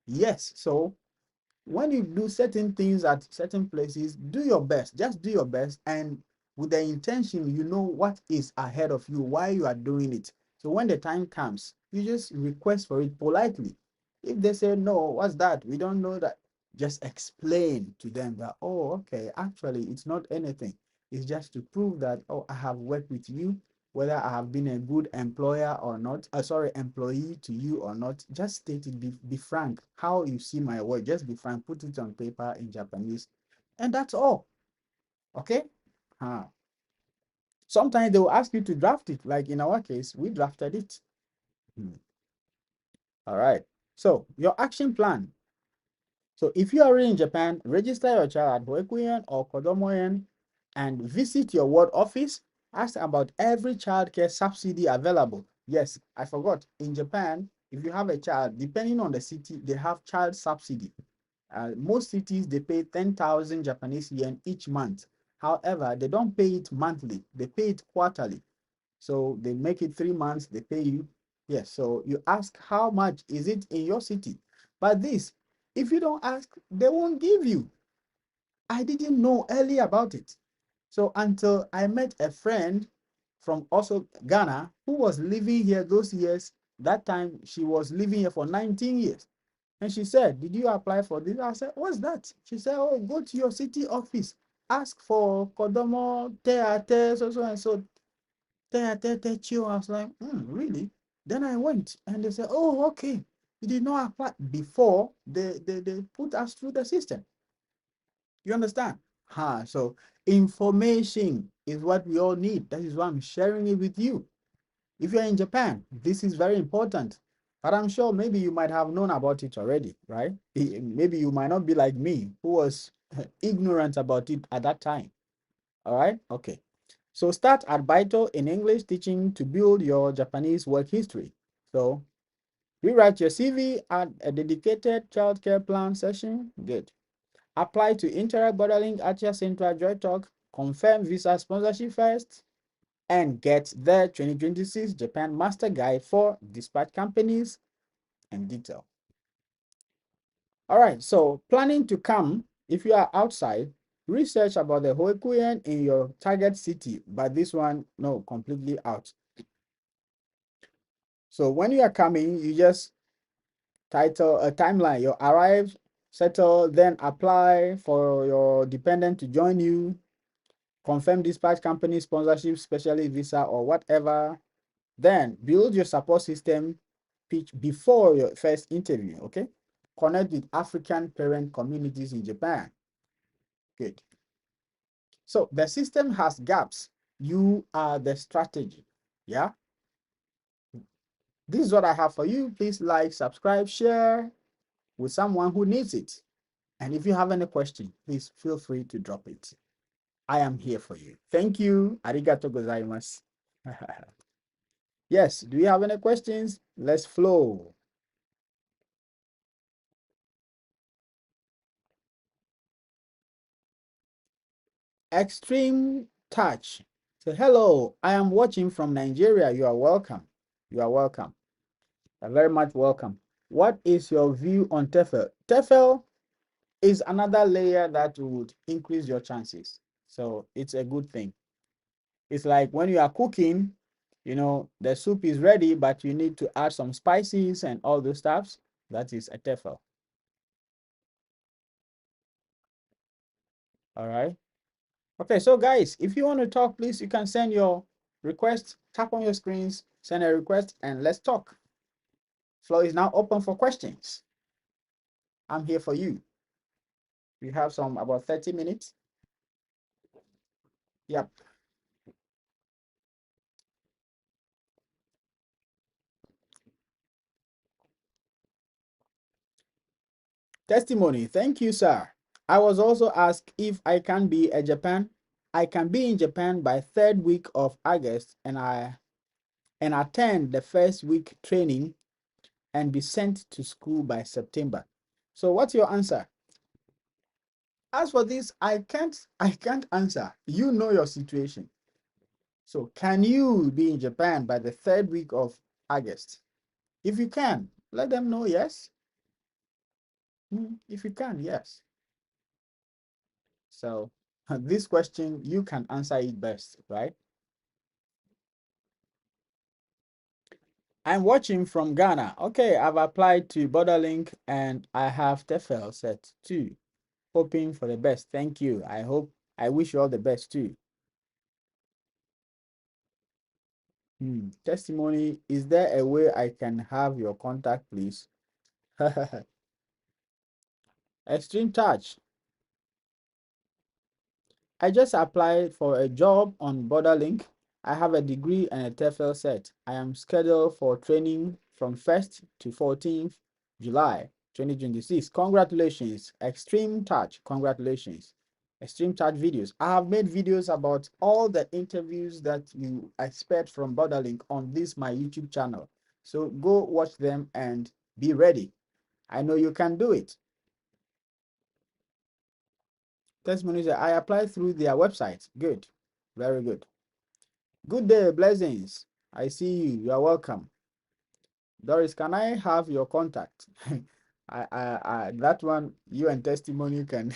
Speaker 1: Yes, so when you do certain things at certain places, do your best. Just do your best, and with the intention, you know what is ahead of you, why you are doing it. So when the time comes, you just request for it politely. If they say no, what's that? We don't know that. Just explain to them that, oh, okay, actually, it's not anything. It's just to prove that, oh, I have worked with you whether I have been a good employer or not, employee to you or not. Just state it, be frank. How you see my work, just be frank, put it on paper in Japanese, and that's all. Okay? Sometimes they will ask you to draft it. Like in our case, we drafted it. All right. So your action plan. So if you are in Japan, register your child at Hoikuen or Kodomo-en and visit your ward office. Ask about every child care subsidy available. Yes, I forgot. In Japan, if you have a child, depending on the city, they have child subsidy. Most cities, they pay 10,000 Japanese yen each month. However, they don't pay it monthly. They pay it quarterly. So they make it 3 months, they pay you. Yes, so you ask how much is it in your city. But this, if you don't ask, they won't give you. I didn't know early about it. So until I met a friend from also Ghana who was living here those years, that time she was living here for 19 years. And she said, did you apply for this? I said, what's that? She said, oh, go to your city office, ask for Kodomo, Teate, so and so. I was like, really? Then I went and they said, oh, okay. You did not apply before they put us through the system. You understand? So information is what we all need. That is why I'm sharing it with you. If you're in Japan, this is very important. But I'm sure maybe you might have known about it already, right? Maybe you might not be like me, who was ignorant about it at that time. All right? Okay. So start at Baito in English teaching to build your Japanese work history. So rewrite your CV, add a dedicated childcare plan session. Good. Apply to Interac, Borderlink, Altia, Central, Joytalk. Confirm visa sponsorship first and get the 2026 Japan Master Guide for dispatch companies and detail. All right, so planning to come, if you are outside, research about the Hoikuen in your target city, but this one, no, completely out. So when you are coming, you just title a timeline, you arrive, settle, then apply for your dependent to join you, confirm dispatch company sponsorship, specialist visa or whatever, then build your support system pitch before your first interview, okay? Connect with African parent communities in Japan. Good. So the system has gaps. You are the strategy. Yeah. This is what I have for you. Please like, subscribe, share with someone who needs it. And if you have any question, please feel free to drop it. I am here for you. Thank you. Arigato gozaimasu. Yes. Do you have any questions? Let's flow. Extreme touch. So hello, I am watching from Nigeria. You are welcome. You are welcome. You are very much welcome. What is your view on TEFL? TEFL is another layer that would increase your chances. So it's a good thing. It's like when you are cooking, you know, the soup is ready, but you need to add some spices and all those stuffs. That is a TEFL. All right. Okay, so guys, if you want to talk, please, you can send your request, tap on your screens, send a request, and let's talk. Floor is now open for questions. I'm here for you. We have some about 30 minutes. Yep. Testimony. Thank you, sir. I was also asked if I can be a Japan. I can be in Japan by third week of August, and attend the first week training and be sent to school by September. So what's your answer? As for this, I can't answer. You know your situation. So can you be in Japan by the third week of August? If you can, let them know yes. If you can, yes. So this question, you can answer it best, right? I'm watching from Ghana. Okay, I've applied to Borderlink and I have TEFL set too. Hoping for the best. Thank you. I wish you all the best too. Testimony, is there a way I can have your contact, please? Extreme Touch. I just applied for a job on Borderlink. I have a degree and a TEFL set. I am scheduled for training from 1st to 14th July 2026. Congratulations, Extreme Touch. Congratulations. Extreme Touch videos. I have made videos about all the interviews that you expect from Borderlink on this my YouTube channel. So go watch them and be ready. I know you can do it. Testimonies. I applied through their website. Good. Very good. Good day, blessings. I see you. You are welcome. Doris, can I have your contact? That one, you and testimony can.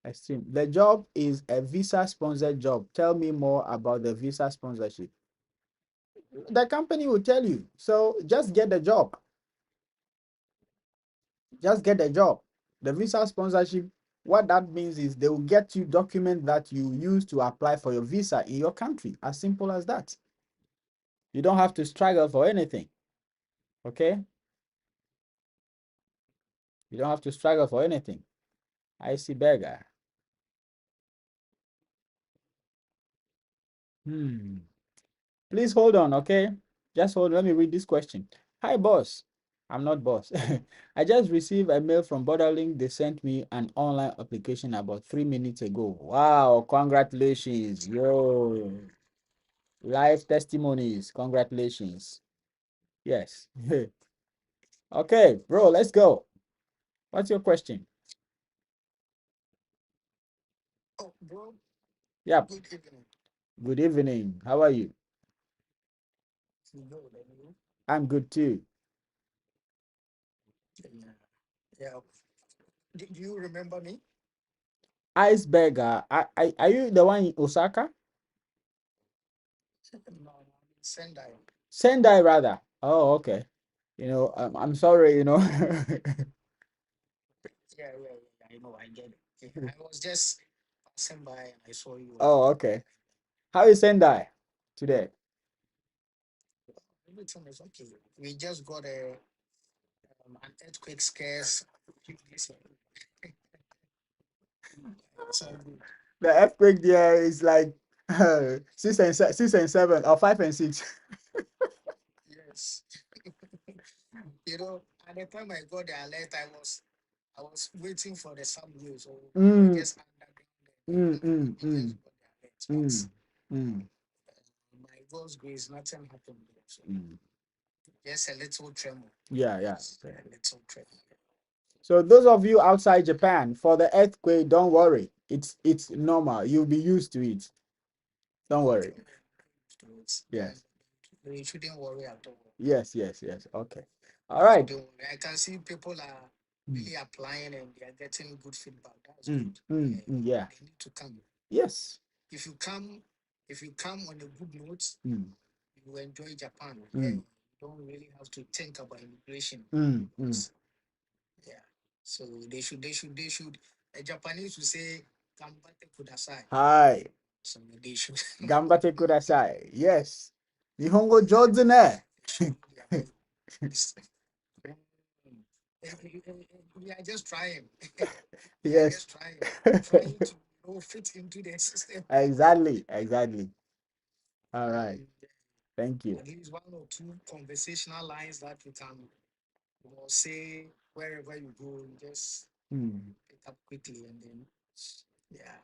Speaker 1: Extreme. The job is a visa sponsored job. Tell me more about the visa sponsorship. The company will tell you. So just get the job. Just get the job. The visa sponsorship, what that means is they will get you document that you use to apply for your visa in your country. As simple as that. You don't have to struggle for anything. Okay? You don't have to struggle for anything. I see beggar. Please hold on, okay? Just hold. Let me read this question. Hi, boss. I'm not boss. I just received a mail from Borderlink. They sent me an online application about 3 minutes ago. Wow, congratulations. Yo. Live testimonies. Congratulations. Yes. Okay, bro, let's go. What's your question?
Speaker 2: Oh, bro.
Speaker 1: Yep.
Speaker 2: Good evening.
Speaker 1: Good evening. How are you?
Speaker 2: Good, and you?
Speaker 1: I'm good too.
Speaker 2: Yeah. Yeah. Do you remember me?
Speaker 1: Iceberger. Are you the one in Osaka?
Speaker 2: No, Sendai.
Speaker 1: Sendai rather. Oh, okay. I'm sorry,
Speaker 2: Yeah, yeah, yeah. I know, I get it. Yeah, I was just passing by and I saw you.
Speaker 1: Oh, okay. How is Sendai today?
Speaker 2: Everything is okay. We just got an earthquake scares a few days ago. So good.
Speaker 1: The earthquake there is like 6 and 7 or 5 and 6.
Speaker 2: Yes. At the time I got the alert, I was waiting for the subway, so we were
Speaker 1: Mm,
Speaker 2: just
Speaker 1: mm,
Speaker 2: underground.
Speaker 1: mm,
Speaker 2: We
Speaker 1: mm,
Speaker 2: just got the alert.
Speaker 1: mm, mm,
Speaker 2: But by God's grace, nothing happened. So
Speaker 1: mm.
Speaker 2: just a little tremor.
Speaker 1: Yeah, yeah.
Speaker 2: Just a little tremor.
Speaker 1: So those of you outside Japan, for the earthquake, don't worry. It's normal. You'll be used to it. Don't worry.
Speaker 2: So it's,
Speaker 1: Yes.
Speaker 2: we shouldn't worry at all.
Speaker 1: Yes, yes, yes. Okay. All right.
Speaker 2: Don't worry. I can see people are really applying and they are getting good feedback. That's
Speaker 1: Mm,
Speaker 2: good.
Speaker 1: mm, yeah.
Speaker 2: They need to come.
Speaker 1: Yes.
Speaker 2: If you come, if you come on a good note,
Speaker 1: Mm,
Speaker 2: you enjoy Japan.
Speaker 1: mm,
Speaker 2: You don't really have to think about immigration.
Speaker 1: mm.
Speaker 2: Yeah. So they should. The Japanese would say, "Gambate kudasai."
Speaker 1: Hi.
Speaker 2: So they should.
Speaker 1: Gambate kudasai. Yes. Nihongo jozu ne.
Speaker 2: Show their best. We are just trying. We are
Speaker 1: Yes.
Speaker 2: just trying to fit into the system.
Speaker 1: Exactly. Exactly. All right.
Speaker 2: And
Speaker 1: Thank you.
Speaker 2: at least one or two conversational lines that we can say wherever you go, you just
Speaker 1: Mm,
Speaker 2: pick up quickly and then yeah.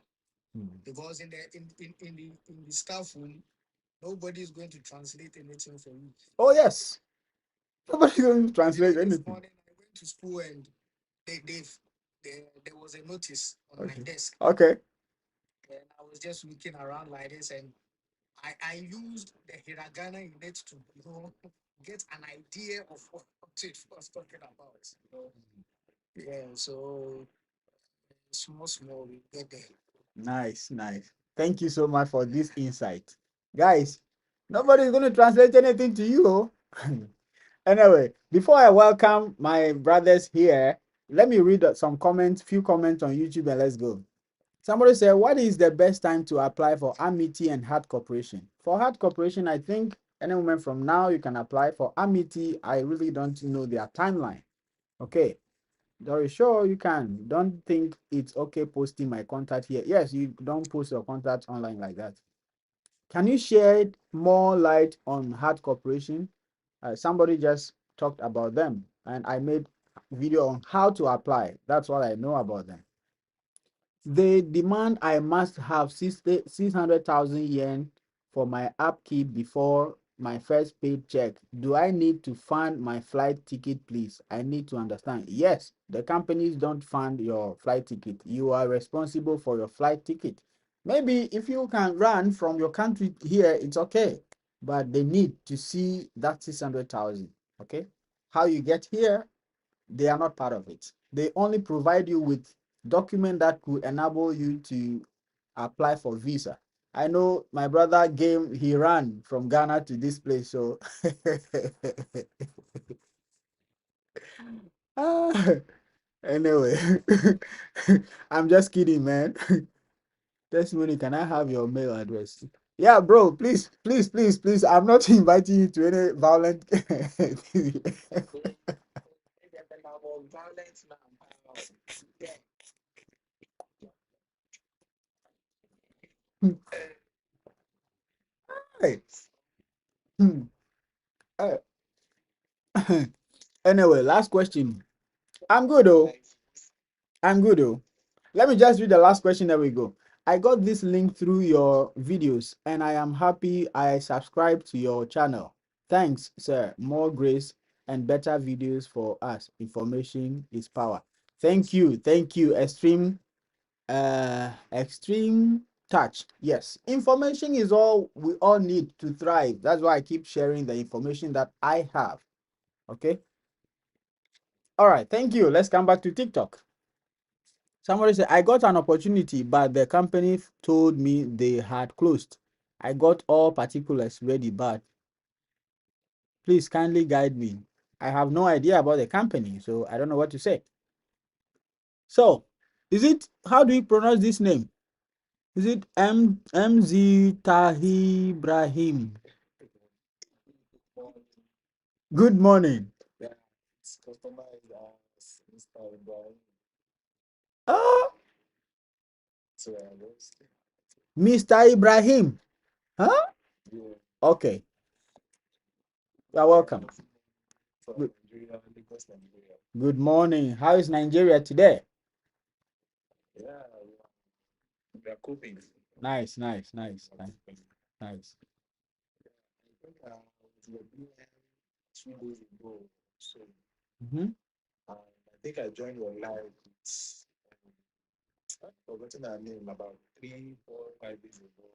Speaker 1: mm.
Speaker 2: Because in the staff room, nobody is going to translate anything for you.
Speaker 1: Oh, yes. Nobody going to translate
Speaker 2: This
Speaker 1: anything.
Speaker 2: morning I went to school and there was a notice on my
Speaker 1: Okay.
Speaker 2: desk
Speaker 1: Okay.
Speaker 2: and I was just looking around like this and I used the hiragana in it to get an idea of what it was talking about. Yeah, so small we get there.
Speaker 1: Nice, nice. Thank you so much for this insight. Guys, nobody's going to translate anything to you. Oh. Anyway, before I welcome my brothers here, let me read some comments, few comments on YouTube and let's go. Somebody said, what is the best time to apply for Amity and Hard Corporation? For Hard Corporation, I think any moment from now you can apply. For Amity, I really don't know their timeline. Okay. Very sure you can. Don't think it's okay posting my contact here. Yes, you don't post your contact online like that. Can you shed more light on Hard Corporation? Somebody just talked about them, and I made video on how to apply. That's what I know about them. They demand I must have 600,000 yen for my upkeep before my first paycheck. Do I need to fund my flight ticket, please? I need to understand. Yes, the companies don't fund your flight ticket. You are responsible for your flight ticket. Maybe if you can run from your country here, it's okay. But they need to see that 600,000. Okay. How you get here, they are not part of it. They only provide you with document that could enable you to apply for visa. I know my brother he ran from Ghana to this place, so anyway, I'm just kidding, man. Testimony, can I have your mail address? Yeah, bro, please, please, please, please. I'm not inviting you to any violent. Hey. Uh, Anyway, last question. I'm good, though. I'm good, though. Let me just read the last question. There we go. I got this link through your videos, and I am happy I subscribed to your channel. Thanks, sir. More grace and better videos for us. Information is power. Thank you. Thank you. Extreme touch. Yes. Information is all we all need to thrive. That's why I keep sharing the information that I have. Okay. All right. Thank you. Let's come back to TikTok. Somebody said, I got an opportunity, but the company told me they had closed. I got all particulars ready, but please kindly guide me. I have no idea about the company, so I don't know what to say. So, how do you pronounce this name? Is it MZ Tahi Ibrahim? Good morning. Oh, Mr. Ibrahim. Huh? Okay. You're welcome. Good morning. How is Nigeria today?
Speaker 2: We are coping.
Speaker 1: Nice, nice, nice, nice, nice.
Speaker 2: I was 2 days ago. So I think I joined your live. I've forgotten her name about 3, 4, 5 days ago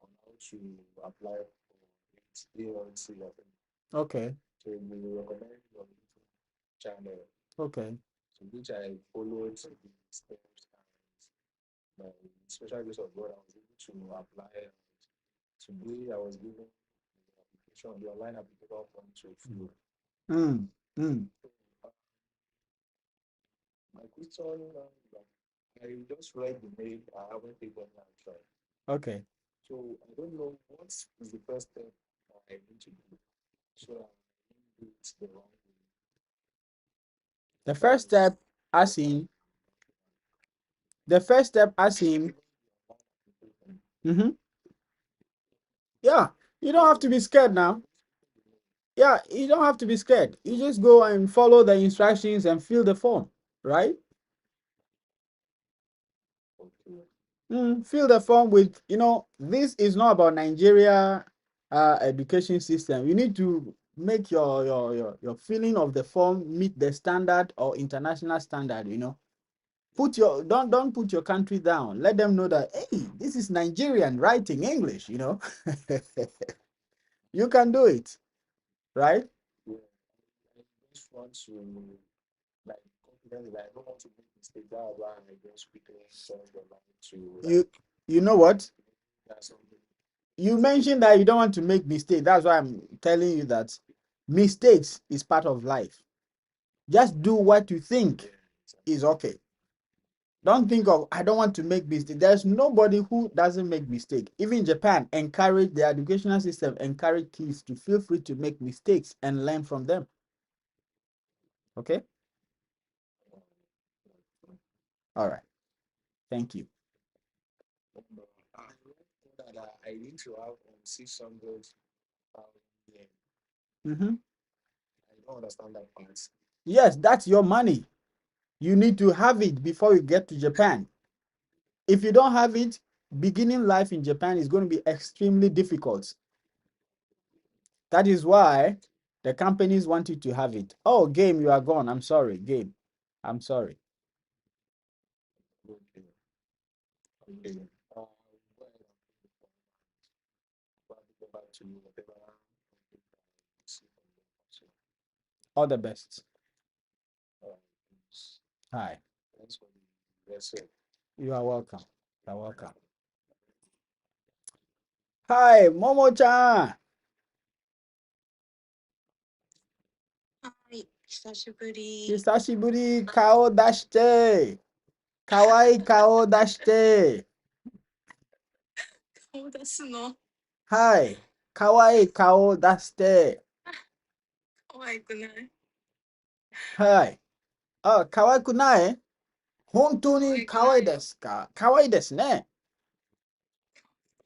Speaker 2: on how to apply for ALC.
Speaker 1: Okay.
Speaker 2: So we recommend your channel.
Speaker 1: Okay.
Speaker 2: So which I followed the steps, and by special grace of God, I was able to apply. Today I was given the application, the online application form to fill. My question, I just read the mail. I haven't taken an answer.
Speaker 1: Okay.
Speaker 2: So I don't know what is the first step I need to do. So I don't do it the wrong way.
Speaker 1: The first step, as in, yeah, you don't have to be scared now. Yeah, you don't have to be scared. You just go and follow the instructions and fill the form, right? Fill the form with, this is not about Nigeria education system. You need to make your filling of the form meet the standard or international standard, don't put your country down. Let them know that, hey, this is Nigerian writing English, you can do it, right?
Speaker 2: Yeah. I just want to confidently, I don't want to make mistakes. That's why I just quickly send the line to
Speaker 1: you know what? You mentioned that you don't want to make mistakes. That's why I'm telling you that mistakes is part of life. Just do what you think is okay. Don't think of, I don't want to make mistake. There's nobody who doesn't make mistake. Even Japan encourage the educational system, encourage kids to feel free to make mistakes and learn from them. Okay. All right. Thank you.
Speaker 2: I know that I need to have 600. Yeah,
Speaker 1: Mhm.
Speaker 2: I don't understand that part.
Speaker 1: Yes, that's your money. You need to have it before you get to Japan. If you don't have it, beginning life in Japan is going to be extremely difficult. That is why the companies want you to have it. Oh, game, you are gone. I'm sorry, game. I'm sorry.
Speaker 2: Okay. Okay. Go ahead and probably go back to whatever you see from there. So,
Speaker 1: All the best.
Speaker 2: uh,
Speaker 1: Hi.
Speaker 2: thanks for the lesson.
Speaker 1: You are welcome. You're welcome. Hi, Momo-chan.
Speaker 3: はい、久しぶり。
Speaker 1: 久しぶり。顔出して。かわいい顔出して。
Speaker 3: 顔出すの
Speaker 1: はい。かわいい顔出して。
Speaker 3: 可愛くない。
Speaker 1: はい。あ、かわいくない？本当にかわいいですか？かわいいですね。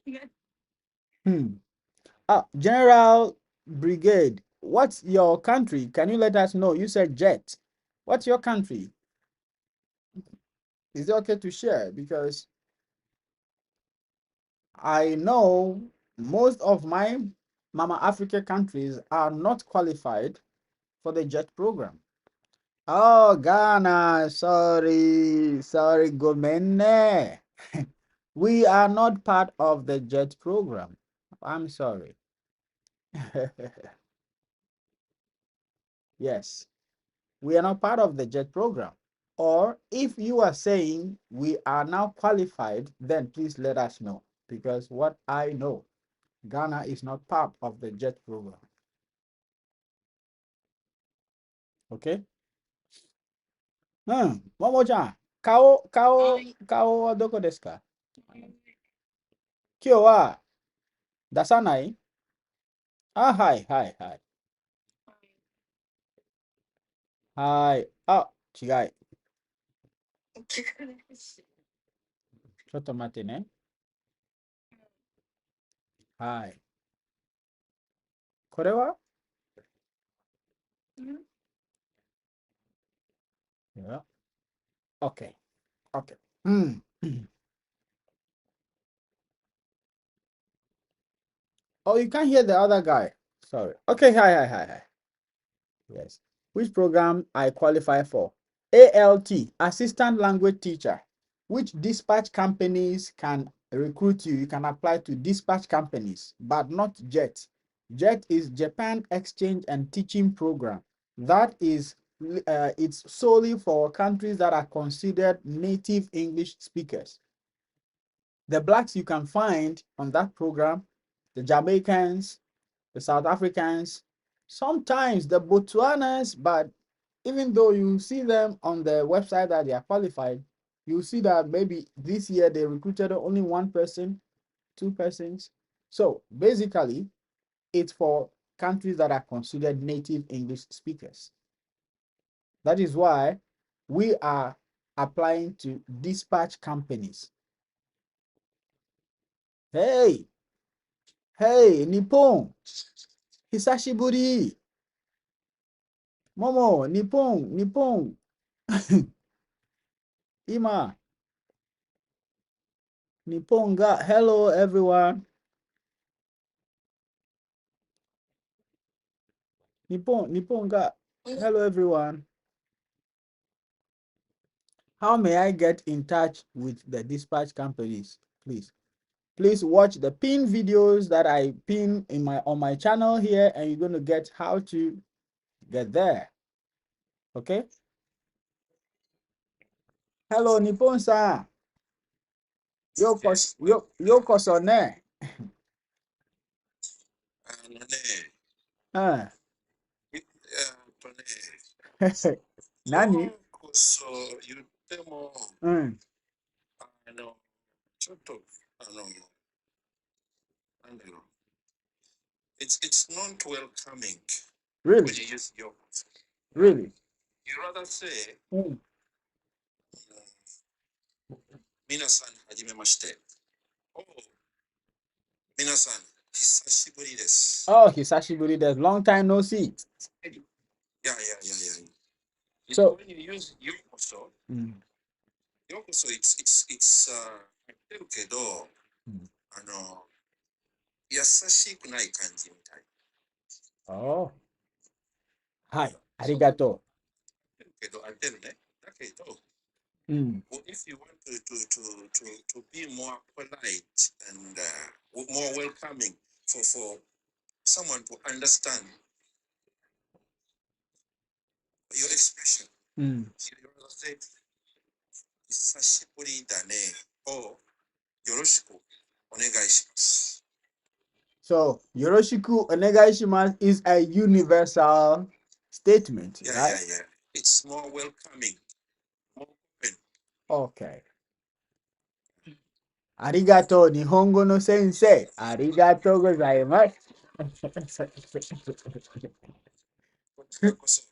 Speaker 3: ね、
Speaker 1: Hmm. General Brigade, what's your country? Can you let us know? You said jet. What's your country? Is it okay to share? Because I know most of my Mama Africa countries are not qualified for the jet program. Oh, Ghana, sorry, Gomene. We are not part of the jet program. I'm sorry. Yes, we are not part of the jet program. Or if you are saying we are now qualified, then please let us know. Because what I know, Ghana is not part of the jet program. Okay? Momo-chan,顔はどこですか？今日は出さない？はい。はい。違い。ちょっと待ってね。はい。これは？ Yeah. Okay. Hmm. Oh, you can't hear the other guy. Sorry. Okay, hi. Yes. Which program I qualify for? ALT, Assistant Language Teacher. Which dispatch companies can recruit you? You can apply to dispatch companies, but not JET. JET is Japan Exchange and Teaching Program. That is, it's solely for countries that are considered native English speakers. The blacks you can find on that program, the Jamaicans, the South Africans, sometimes the Botswanas, but even though you see them on the website that they are qualified, you see that maybe this year they recruited only one person, two persons. So basically, it's for countries that are considered native English speakers. That is why we are applying to dispatch companies. Hey, Nippon, Hisashiburi, Momo, Nippon, Ima, Nipponga. Hello, everyone. Nipponga. Hello, everyone. How may I get in touch with the dispatch companies? Please watch the pin videos that I pin in on my channel here, and you're going to get how to get there. Okay. Hello, Nippon-san. Yoko sone. Uh, Nani?
Speaker 2: demo,
Speaker 1: Mm,
Speaker 2: no, Joytalk, no, no. It's not welcoming when
Speaker 1: really,
Speaker 2: you use your.
Speaker 1: really.
Speaker 2: You rather say,
Speaker 1: Mm.
Speaker 2: Minasan hajime mashite. Oh, Minasan, hisashiburi desu.
Speaker 1: Oh, Hisashiburi, there's long time no see.
Speaker 2: Yeah.
Speaker 1: So,
Speaker 2: When you use yokoso,
Speaker 1: mm,
Speaker 2: yokoso, it's 言ってるけど、
Speaker 1: mm.
Speaker 2: 優しくない感じみたい。
Speaker 1: Oh, hi, arigato.
Speaker 2: 言ってるね。だけど、
Speaker 1: Mm,
Speaker 2: well, if you want to be more polite and more welcoming for someone to understand your expression,
Speaker 1: mm.
Speaker 2: you rather say, 久しぶりだね or よろしくお願いします。
Speaker 1: So, Yoroshiku onegaishimasu is a universal statement,
Speaker 2: Yeah,
Speaker 1: right?
Speaker 2: It's more welcoming, more open.
Speaker 1: Okay. Arigato, Nihongo no sensei. Arigato gozaimasu.
Speaker 2: こちらこそ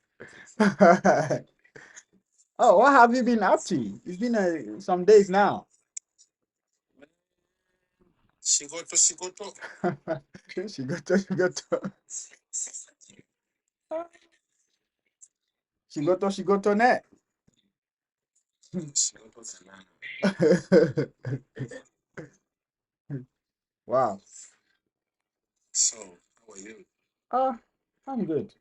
Speaker 1: Oh, what have you been up to? It's been some days now.
Speaker 2: 仕事仕事
Speaker 1: Shigoto, shigoto. Shigoto, shigoto ne.
Speaker 2: 仕事だな。
Speaker 1: Wow.
Speaker 2: So, how are you?
Speaker 1: Oh, I'm good.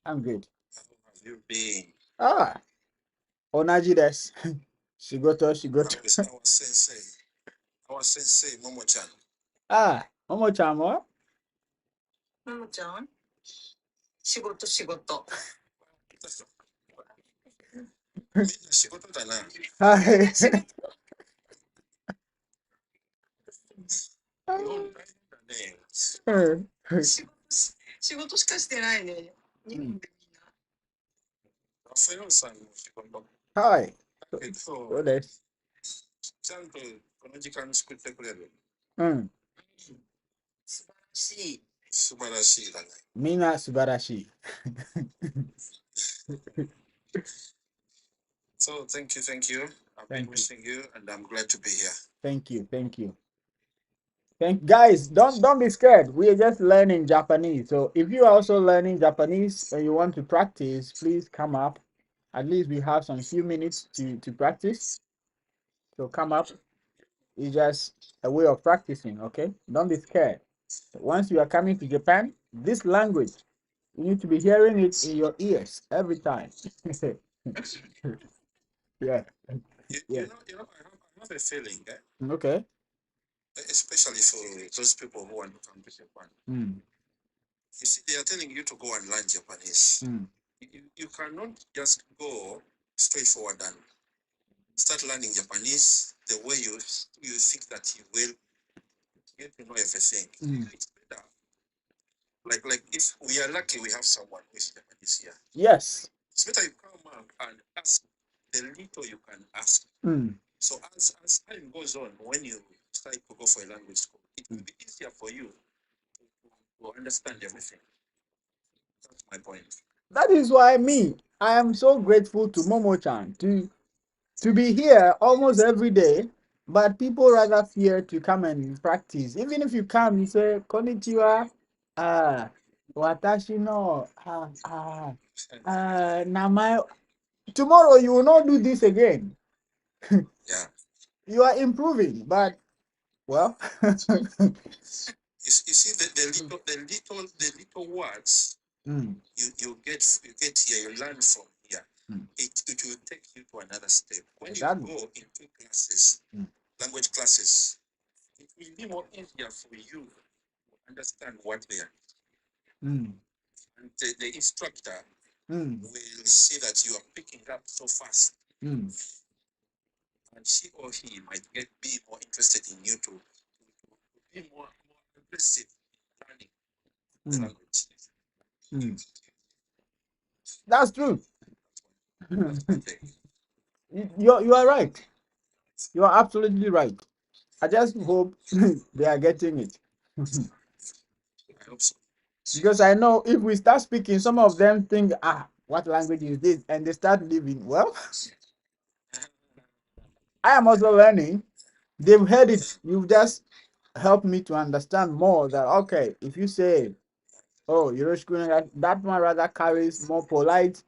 Speaker 1: I'm good.
Speaker 2: How have you been?
Speaker 1: Ah, onaji desu. Shigoto, shigoto.
Speaker 2: How is our sensei? Our sensei, Momo-chan.
Speaker 1: Ah, Momo-chan mo?
Speaker 3: ももちゃん仕事仕事。
Speaker 2: みんな仕事だな。
Speaker 1: はい。
Speaker 3: 仕事
Speaker 2: 日本大変だね。
Speaker 3: 仕事しかしてないね。日本でみんな。
Speaker 2: ラフェロさんの仕事。
Speaker 1: はい。
Speaker 2: だけど、
Speaker 1: そうです。
Speaker 2: ちゃんとこの時間作ってくれる。
Speaker 1: うん。
Speaker 3: 素晴らしい。
Speaker 2: 素晴らしいだね。
Speaker 1: みんな素晴らしい。
Speaker 2: So, thank you. I've been
Speaker 1: Thank you.
Speaker 2: wishing you, and I'm glad to be here.
Speaker 1: Thank you. Thank you. Guys, don't be scared. We are just learning Japanese. So if you are also learning Japanese and you want to practice, please come up. At least we have some few minutes to practice. So come up. It's just a way of practicing, okay? Don't be scared. Once you are coming to Japan, this language, you need to be hearing it in your ears every time. Yeah. Yeah.
Speaker 2: I have a feeling,
Speaker 1: Okay.
Speaker 2: especially for those people who want to come to Japan.
Speaker 1: Mm.
Speaker 2: You see, they are telling you to go and learn Japanese.
Speaker 1: Mm.
Speaker 2: You cannot just go straight forward and start learning Japanese the way you think that you will get to know everything.
Speaker 1: Mm.
Speaker 2: It's better. Like if we are lucky, we have someone who is Japanese here.
Speaker 1: Yes.
Speaker 2: It's better you come up and ask the little you can ask.
Speaker 1: Mm.
Speaker 2: So as time goes on, when you start to go for a language school, it will be easier for you to understand everything. That's my point.
Speaker 1: That is why I am so grateful to Momo-chan to be here almost every day, but people rather fear to come and practice. Even if you come, you say, Konnichiwa, watashi no, namae. Tomorrow you will not do this again.
Speaker 2: Yeah.
Speaker 1: You are improving, but well.
Speaker 2: You see the little words
Speaker 1: Mm,
Speaker 2: you get here, you learn from here.
Speaker 1: mm.
Speaker 2: It will take you to another step. When
Speaker 1: Exactly.
Speaker 2: you go into classes,
Speaker 1: Mm.
Speaker 2: language classes, it will be more easier for you to understand what they are.
Speaker 1: Mm,
Speaker 2: And the instructor
Speaker 1: mm,
Speaker 2: will see that you are picking up so fast,
Speaker 1: mm,
Speaker 2: and she or he might be more interested in you to be more aggressive in learning the
Speaker 1: mm,
Speaker 2: language.
Speaker 1: mm. That's true.
Speaker 2: That's my take.
Speaker 1: You are right. You are absolutely right. I just hope they are getting it.
Speaker 2: I hope so.
Speaker 1: Because I know if we start speaking, some of them think, what language is this? And they start living. Well, I am also learning. They've heard it. You've just helped me to understand more that, okay, if you say, oh, Hiroshima, that one rather carries more polite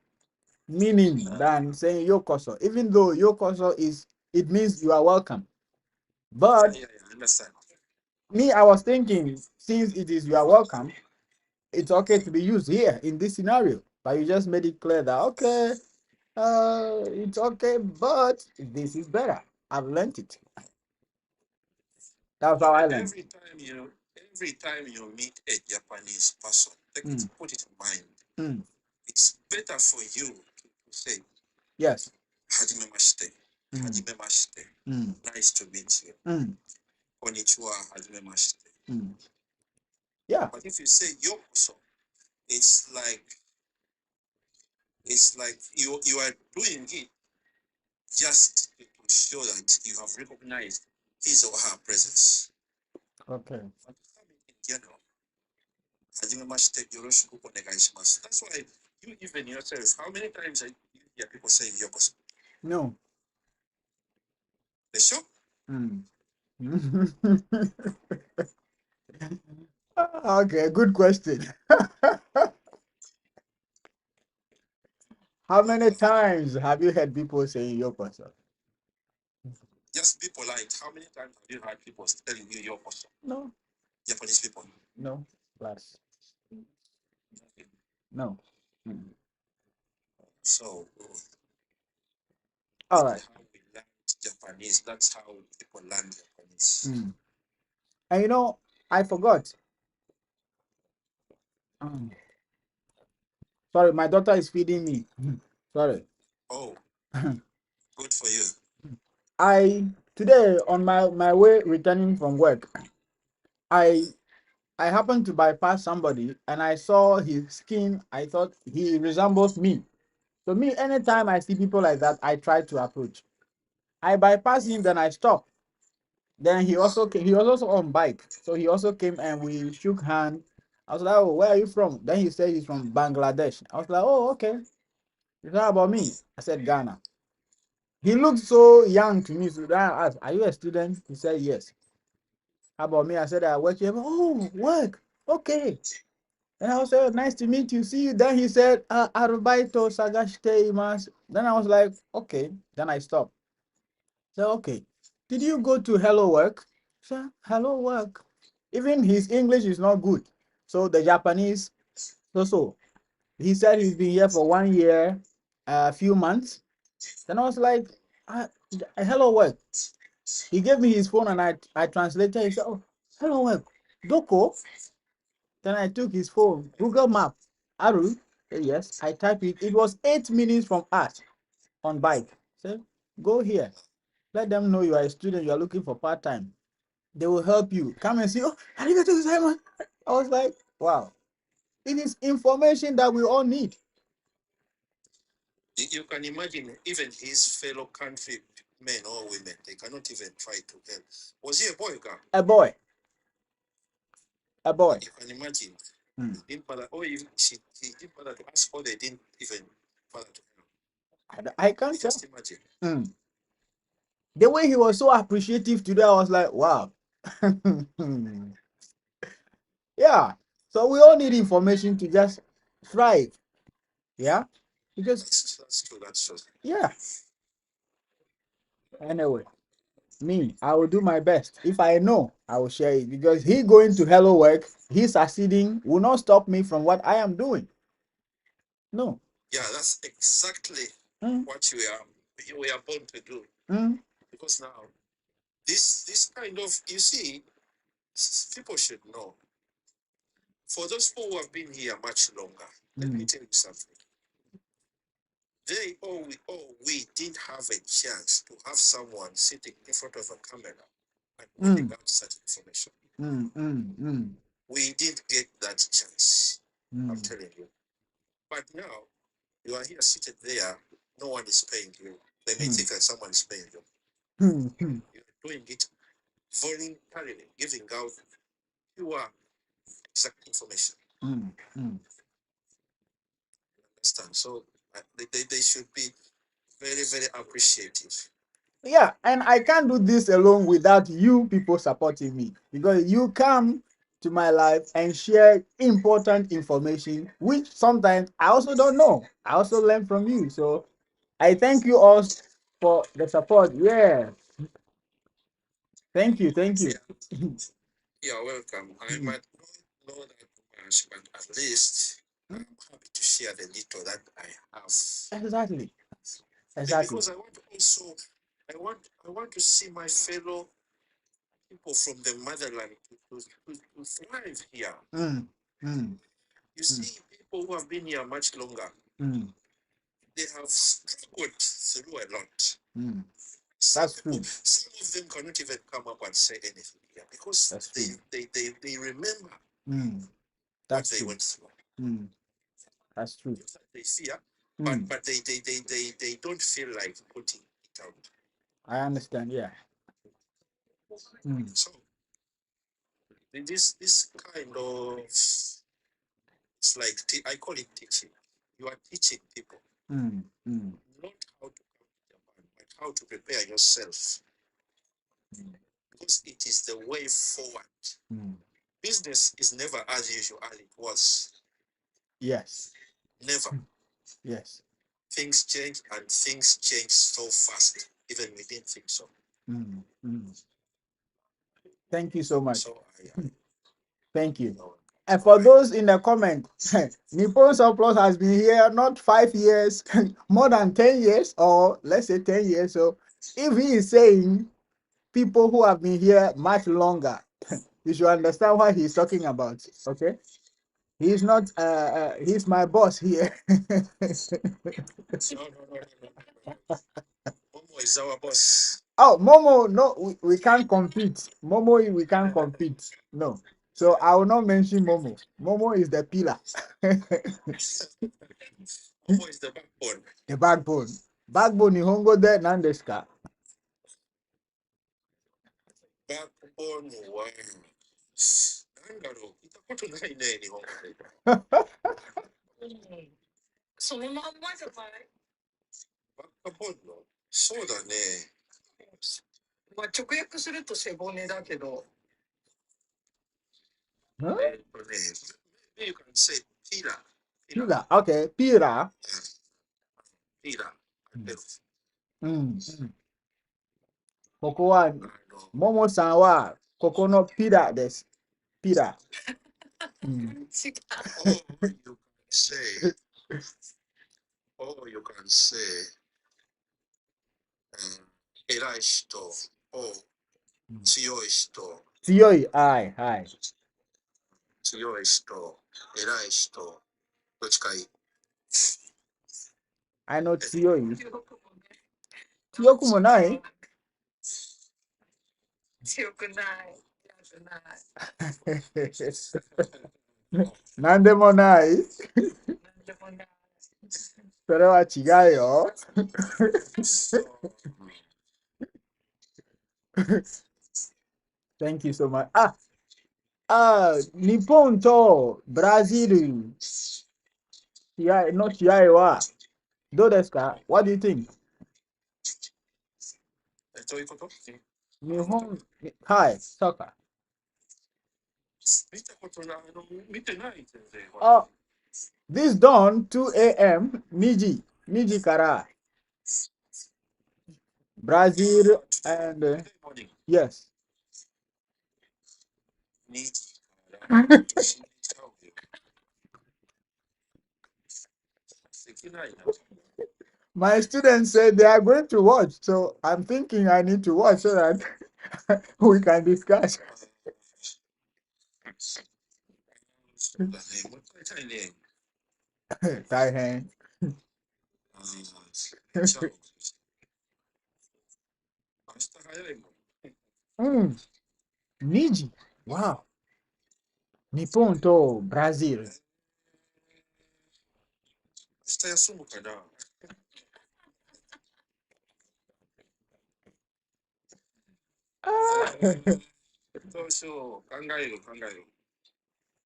Speaker 1: meaning than saying yokoso. Even though yokoso it means you are welcome. But
Speaker 2: Yeah, I understand.
Speaker 1: me, I was thinking, since it is you are welcome, it's okay to be used here in this scenario. But you just made it clear that okay, it's okay, but this is better. I've learned it. That's how I learned.
Speaker 2: Every time you meet a Japanese person, put it in mind.
Speaker 1: Mm.
Speaker 2: It's better for you to say
Speaker 1: Yes.
Speaker 2: Hajime mashite. Hajime mashite. Nice to meet you. Konnichiwa, hajime mashite.
Speaker 1: Yeah.
Speaker 2: But if you say yokoso, it's like you are doing it just to show that you have recognized his or her presence.
Speaker 1: Okay.
Speaker 2: But in general, hajime mashite, yoroshiku onegaishimasu. That's why you even yourself, how many times you hear people saying yokoso?
Speaker 1: No.
Speaker 2: The show?
Speaker 1: Okay, good question. How many times have you heard people saying yokoso?
Speaker 2: Just be polite. How many times have you heard people telling you yokoso?
Speaker 1: No.
Speaker 2: Japanese people.
Speaker 1: No. Plus. No.
Speaker 2: So
Speaker 1: All right.
Speaker 2: how we learn Japanese. That's how people learn Japanese.
Speaker 1: And you know, I forgot. Sorry, my daughter is feeding me. Sorry.
Speaker 2: Oh, good for you.
Speaker 1: I today on my way returning from work, I I happened to bypass somebody and I saw his skin. I thought he resembles me. So me, anytime I see people like that, I try to approach. I bypass him, then I stop. Then he also came, he was also on bike. So he also came and we shook hands. I was like, oh, where are you from? Then he said he's from Bangladesh. I was like, oh, okay. You know about me? I said Ghana. He looked so young to me. So then I asked, are you a student? He said yes. How about me? I said I work here. Oh, work. Okay. And I was like, nice to meet you. See you. Then he said, Arubaito sagashite imasu. Then I was like, okay. Then I stopped. So, okay. Did you go to Hello Work? So, Hello Work. Even his English is not good. So the Japanese, so he said he's been here for 1 year, a few months. Then I was like, Hello Work. He gave me his phone and I translated. He said, oh, Hello Work. Doko. Then I took his phone, Google Map. Aru, yes, I typed it. It was 8 minutes from us on bike. So go here. Let them know you are a student, you are looking for part-time. They will help you. Come and see, oh, I didn't get to Simon. I was like, wow. It is information that we all need.
Speaker 2: You can imagine even his fellow country men or women, they cannot even try to help. Was he a boy or girl?
Speaker 1: A boy. A boy.
Speaker 2: You can imagine. He didn't bother, or he didn't bother to ask, or they didn't even bother to help.
Speaker 1: I can't tell.
Speaker 2: Just imagine.
Speaker 1: The way he was so appreciative today, I was like, wow. Yeah. So we all need information to just thrive. Yeah. Because
Speaker 2: That's true. That's true.
Speaker 1: yeah. Anyway, me, I will do my best. If I know, I will share it because he going to Hello Work, he succeeding will not stop me from what I am doing. No.
Speaker 2: Yeah, that's exactly what we are born to do. Because now this kind of, you see, people should know. For those people who have been here much longer, let me tell you something. We didn't have a chance to have someone sitting in front of a camera and putting out such information. We didn't get that chance. I'm telling you. But now you are here seated there. No one is paying you. The may think that someone is paying you. You're doing it voluntarily, giving out pure exact information. Understand? So they should be very, very appreciative.
Speaker 1: Yeah, and I can't do this alone without you people supporting me, because you come to my life and share important information which sometimes I also don't know. I also learn from you. So I thank you all for the support. Yeah. Thank you.
Speaker 2: You're welcome. I might not know that much, but at least I'm happy to share the little that I have.
Speaker 1: Exactly.
Speaker 2: Because I want to also, I want to see my fellow people from the motherland to thrive here. You see, people who have been here much longer, they have struggled through a lot.
Speaker 1: That's true.
Speaker 2: Some of them cannot even come up and say anything here because they remember what they went through.
Speaker 1: That's true.
Speaker 2: They fear, but they don't feel like putting it out.
Speaker 1: I understand. Yeah.
Speaker 2: So this kind of, it's like I call it teaching. You are teaching people not how to come to Japan, but how to prepare yourself, because it is the way forward. Business is never as usual as it was.
Speaker 1: Yes.
Speaker 2: Never.
Speaker 1: Yes.
Speaker 2: Things change, and things change so fast. Even we didn't think so.
Speaker 1: Thank you so much.
Speaker 2: So
Speaker 1: Thank you. And for those in the comment, Nippon Surplus has been here not 5 years, more than 10 years, or let's say 10 years. So if he is saying people who have been here much longer, you should understand what he's talking about. Okay, he's not. He's my boss here.
Speaker 2: No. Momo is our boss.
Speaker 1: Oh, Momo, no, we can't compete. Momo, we can't compete. No. So I will not mention Momo. Momo is the pillar.
Speaker 2: Momo is the backbone.
Speaker 1: The backbone. Backbone Nihongo de Nandeska.
Speaker 2: Backbone wa nangaro itakoto nai ne Nihongo de.
Speaker 3: そのまんまじゃない。
Speaker 2: Backbone no. そうだね。
Speaker 3: まあ直訳すると背骨だけど。
Speaker 1: Huh?
Speaker 2: Maybe you can say pillar.
Speaker 1: Pillar. Okay, pillar.
Speaker 2: Pillar.
Speaker 1: ここはMomoさんはここのピラです。ピラ。
Speaker 3: 違う。
Speaker 2: Or you can say, 偉い人 or 強い人。
Speaker 1: 強い。はい、はい。
Speaker 2: 強い人、偉い人、どっちかいい。
Speaker 1: 強い。強くもない。
Speaker 3: 強くない。
Speaker 1: なんでもない。
Speaker 3: なんでもない。
Speaker 1: それは違うよ。Thank you so much. 日本とブラジル試合の試合はどうですか？ What do you think?
Speaker 2: どういうこと？
Speaker 1: 日本、はい、そうか。
Speaker 2: 見たことない、見てない全然。
Speaker 1: This dawn 2 a.m. 2時からブラジル and yes.
Speaker 2: 2時から死んじゃうよ。できないな。
Speaker 1: My students said they are going to watch, so I'm thinking I need to watch so that we can discuss.
Speaker 2: そうだね、もう一回ね。
Speaker 1: 大変。
Speaker 2: 明日早いもん。
Speaker 1: 2時。わお。日本とブラジル。
Speaker 2: 明日休むかな。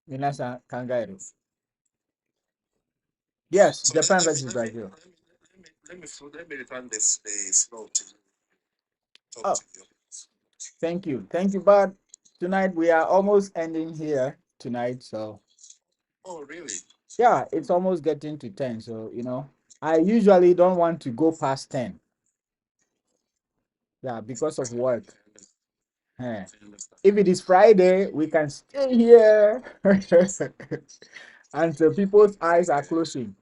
Speaker 1: Minasan Kangaroo. Yes,
Speaker 2: So
Speaker 1: Japan
Speaker 2: let
Speaker 1: versus Brazil.
Speaker 2: let me return this flow to you. Talk
Speaker 1: Oh,
Speaker 2: to you.
Speaker 1: thank you. Thank you. But tonight we are almost ending here tonight. So
Speaker 2: Oh, really?
Speaker 1: yeah, it's almost getting to 10. So, I usually don't want to go past 10. Yeah, because of work. Eh.
Speaker 2: I understand.
Speaker 1: If it is Friday, we can stay here until people's eyes are closing.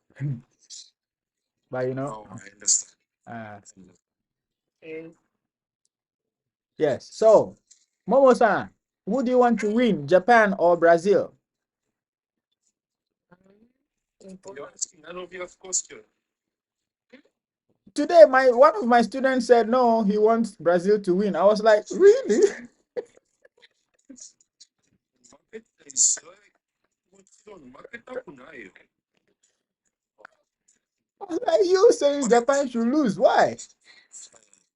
Speaker 1: But
Speaker 2: Oh, I understand.
Speaker 1: uh,
Speaker 3: Eh,
Speaker 1: yes. So, Momo-san, who do you want to win, Japan or Brazil?
Speaker 2: You're asking an obvious question.
Speaker 1: Today, one of my students said no, he wants Brazil to win. I was like, really?
Speaker 2: Market is like, market hakunayo.
Speaker 1: I was like, you saying Japan should lose? Why?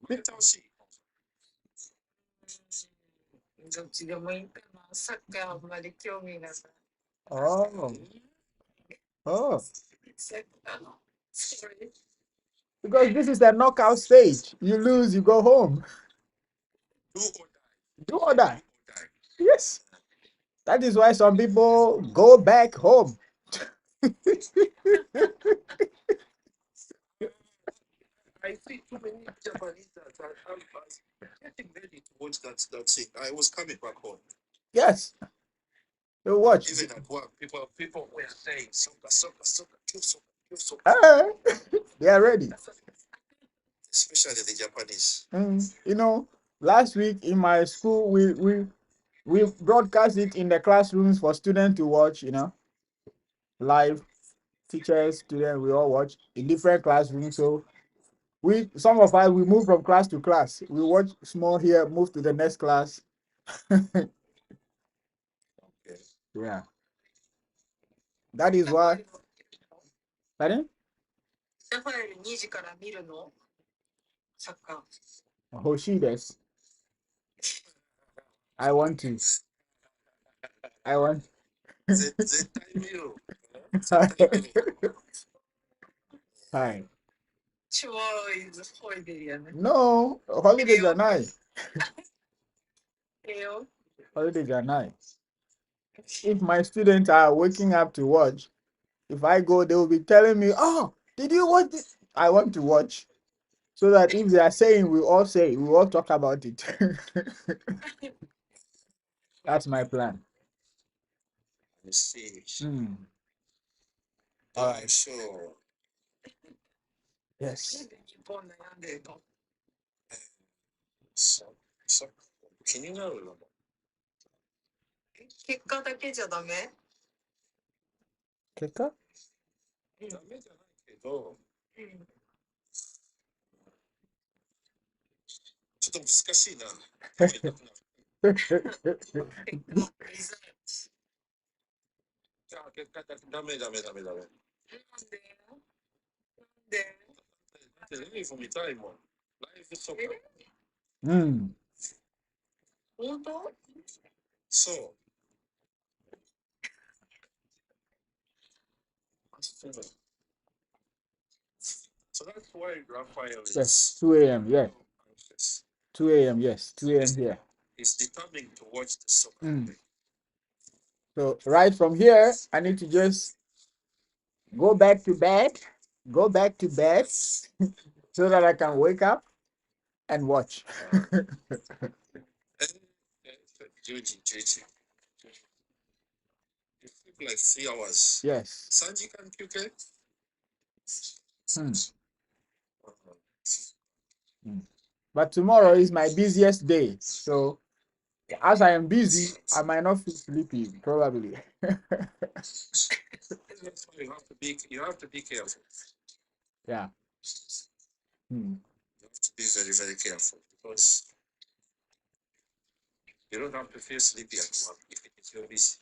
Speaker 2: Market house.
Speaker 3: どっちでもいいかな。サッカーあんまり興味がない。
Speaker 1: Oh, oh,
Speaker 3: サッカーの。Sorry.
Speaker 1: because this is a knockout stage. You lose, you go home.
Speaker 2: Do or die.
Speaker 1: Do or die.
Speaker 2: Die.
Speaker 1: Yes. That is why some people go back home.
Speaker 2: I see too many Japanese that are getting ready to watch that thing. I was coming back home.
Speaker 1: Yes. You watch.
Speaker 2: Even at work, people were saying soccer, soccer, soccer, kill soccer, kill soccer.
Speaker 1: They are ready.
Speaker 2: Especially the Japanese.
Speaker 1: Last week in my school, we broadcast it in the classrooms for students to watch, live. Teachers, students, we all watch in different classrooms. So some of us, we move from class to class. We watch small here, move to the next class.
Speaker 2: Okay.
Speaker 1: Yeah. That is why. Pardon?
Speaker 3: シャファより2時から見るのサッカー。
Speaker 1: Hoshides. I want to. I want.
Speaker 2: 絶対見る。絶対見る。
Speaker 1: Hi.
Speaker 3: 超イズホイデーやね。
Speaker 1: No, holidays are nice.
Speaker 3: ええよ。
Speaker 1: Holidays are nice. If my students are waking up to watch, if I go, they will be telling me, "Oh, did you watch this?" I want to watch, so that if they are saying, we all talk about it. That's my plan.
Speaker 2: I see.
Speaker 1: Hmm.
Speaker 2: All right, sure.
Speaker 1: Yes.
Speaker 3: 日本悩んでるの。
Speaker 2: そう気になるの。
Speaker 3: 結果だけじゃダメ？
Speaker 1: Kicker?
Speaker 2: ダメじゃないけど、
Speaker 3: うん。
Speaker 2: ちょっと難しいな。手が痛くなる。
Speaker 3: 結果、リザルト。
Speaker 2: じゃあ結果だダメ。
Speaker 3: なんで？なんで？
Speaker 2: だってレイフ見たいもん。ライフソッカー。
Speaker 1: Hmm.
Speaker 3: 本当？
Speaker 2: そう。So that's why Raphael
Speaker 1: Yes.
Speaker 2: is
Speaker 1: 2 a.m. Yes.
Speaker 2: anxious.
Speaker 1: 2 a.m. Yes. 2 a.m. here.
Speaker 2: He's determined to watch the soccer.
Speaker 1: Mm. So right from here, I need to just go back to bed, so that I can wake up and watch.
Speaker 2: 10時、11時。You sleep like 3 hours.
Speaker 1: Yes.
Speaker 2: 3時間休憩
Speaker 1: Hmm. But tomorrow is my busiest day. So as I am busy, I might not feel sleepy, probably.
Speaker 2: That's why you have to be careful.
Speaker 1: Yeah. Hmm.
Speaker 2: You have to be very, very careful because you don't have to feel sleepy at work if you're busy.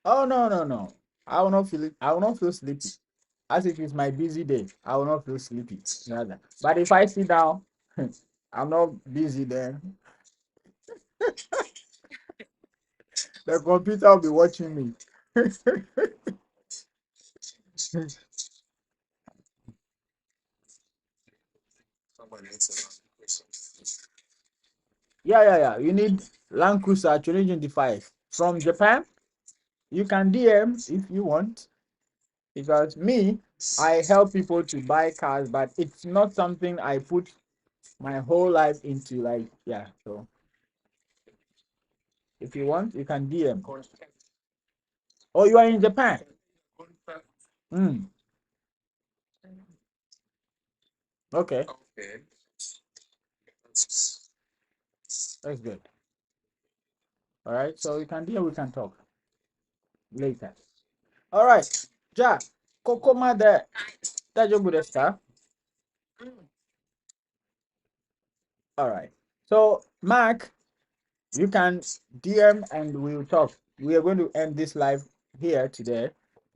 Speaker 1: Oh no. I will not feel it. I will not feel sleepy. As it is my busy day, I will not feel sleepy. Rather. But if I sit down, I'm not busy then. The computer will be watching me. Yeah. You need Land Cruiser 2025 from Japan. You can DM if you want. Because me, I help people to buy cars, but it's not something I put my whole life into. Like, yeah. So if you want, you can DM. Oh, you are in Japan. Mm, okay, that's good. All right, so you can DM. We can talk later. All right, Ja, Kokoma de Dajobu desu ka? All right. So Mark, you can DM and we'll talk. We are going to end this live here today.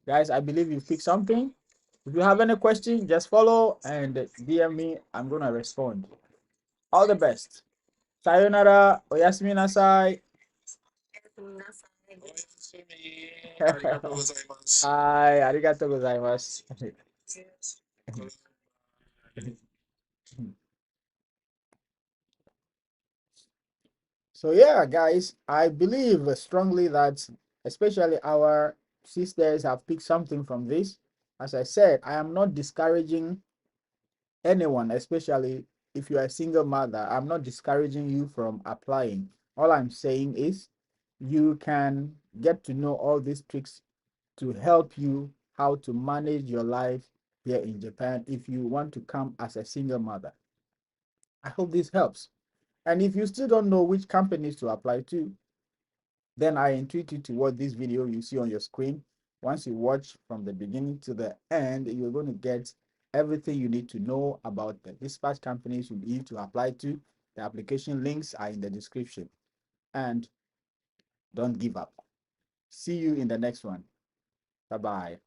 Speaker 1: Guys, I believe you picked something. If you have any question, just follow and DM me. I'm going to respond. All the best. Sayonara. Oyasumi nasai. Hi, arigatou gozaimasu. So yeah, guys, I believe strongly that especially our sisters have picked something from this. As I said, I am not discouraging anyone, especially if you are a single mother. I'm not discouraging you from applying. All I'm saying is you can get to know all these tricks to help you how to manage your life here in Japan if you want to come as a single mother. I hope this helps. And if you still don't know which companies to apply to, then I entreat you to watch this video you see on your screen. Once you watch from the beginning to the end, you're going to get everything you need to know about the dispatch companies you need to apply to. The application links are in the description. And don't give up. See you in the next one. Bye bye.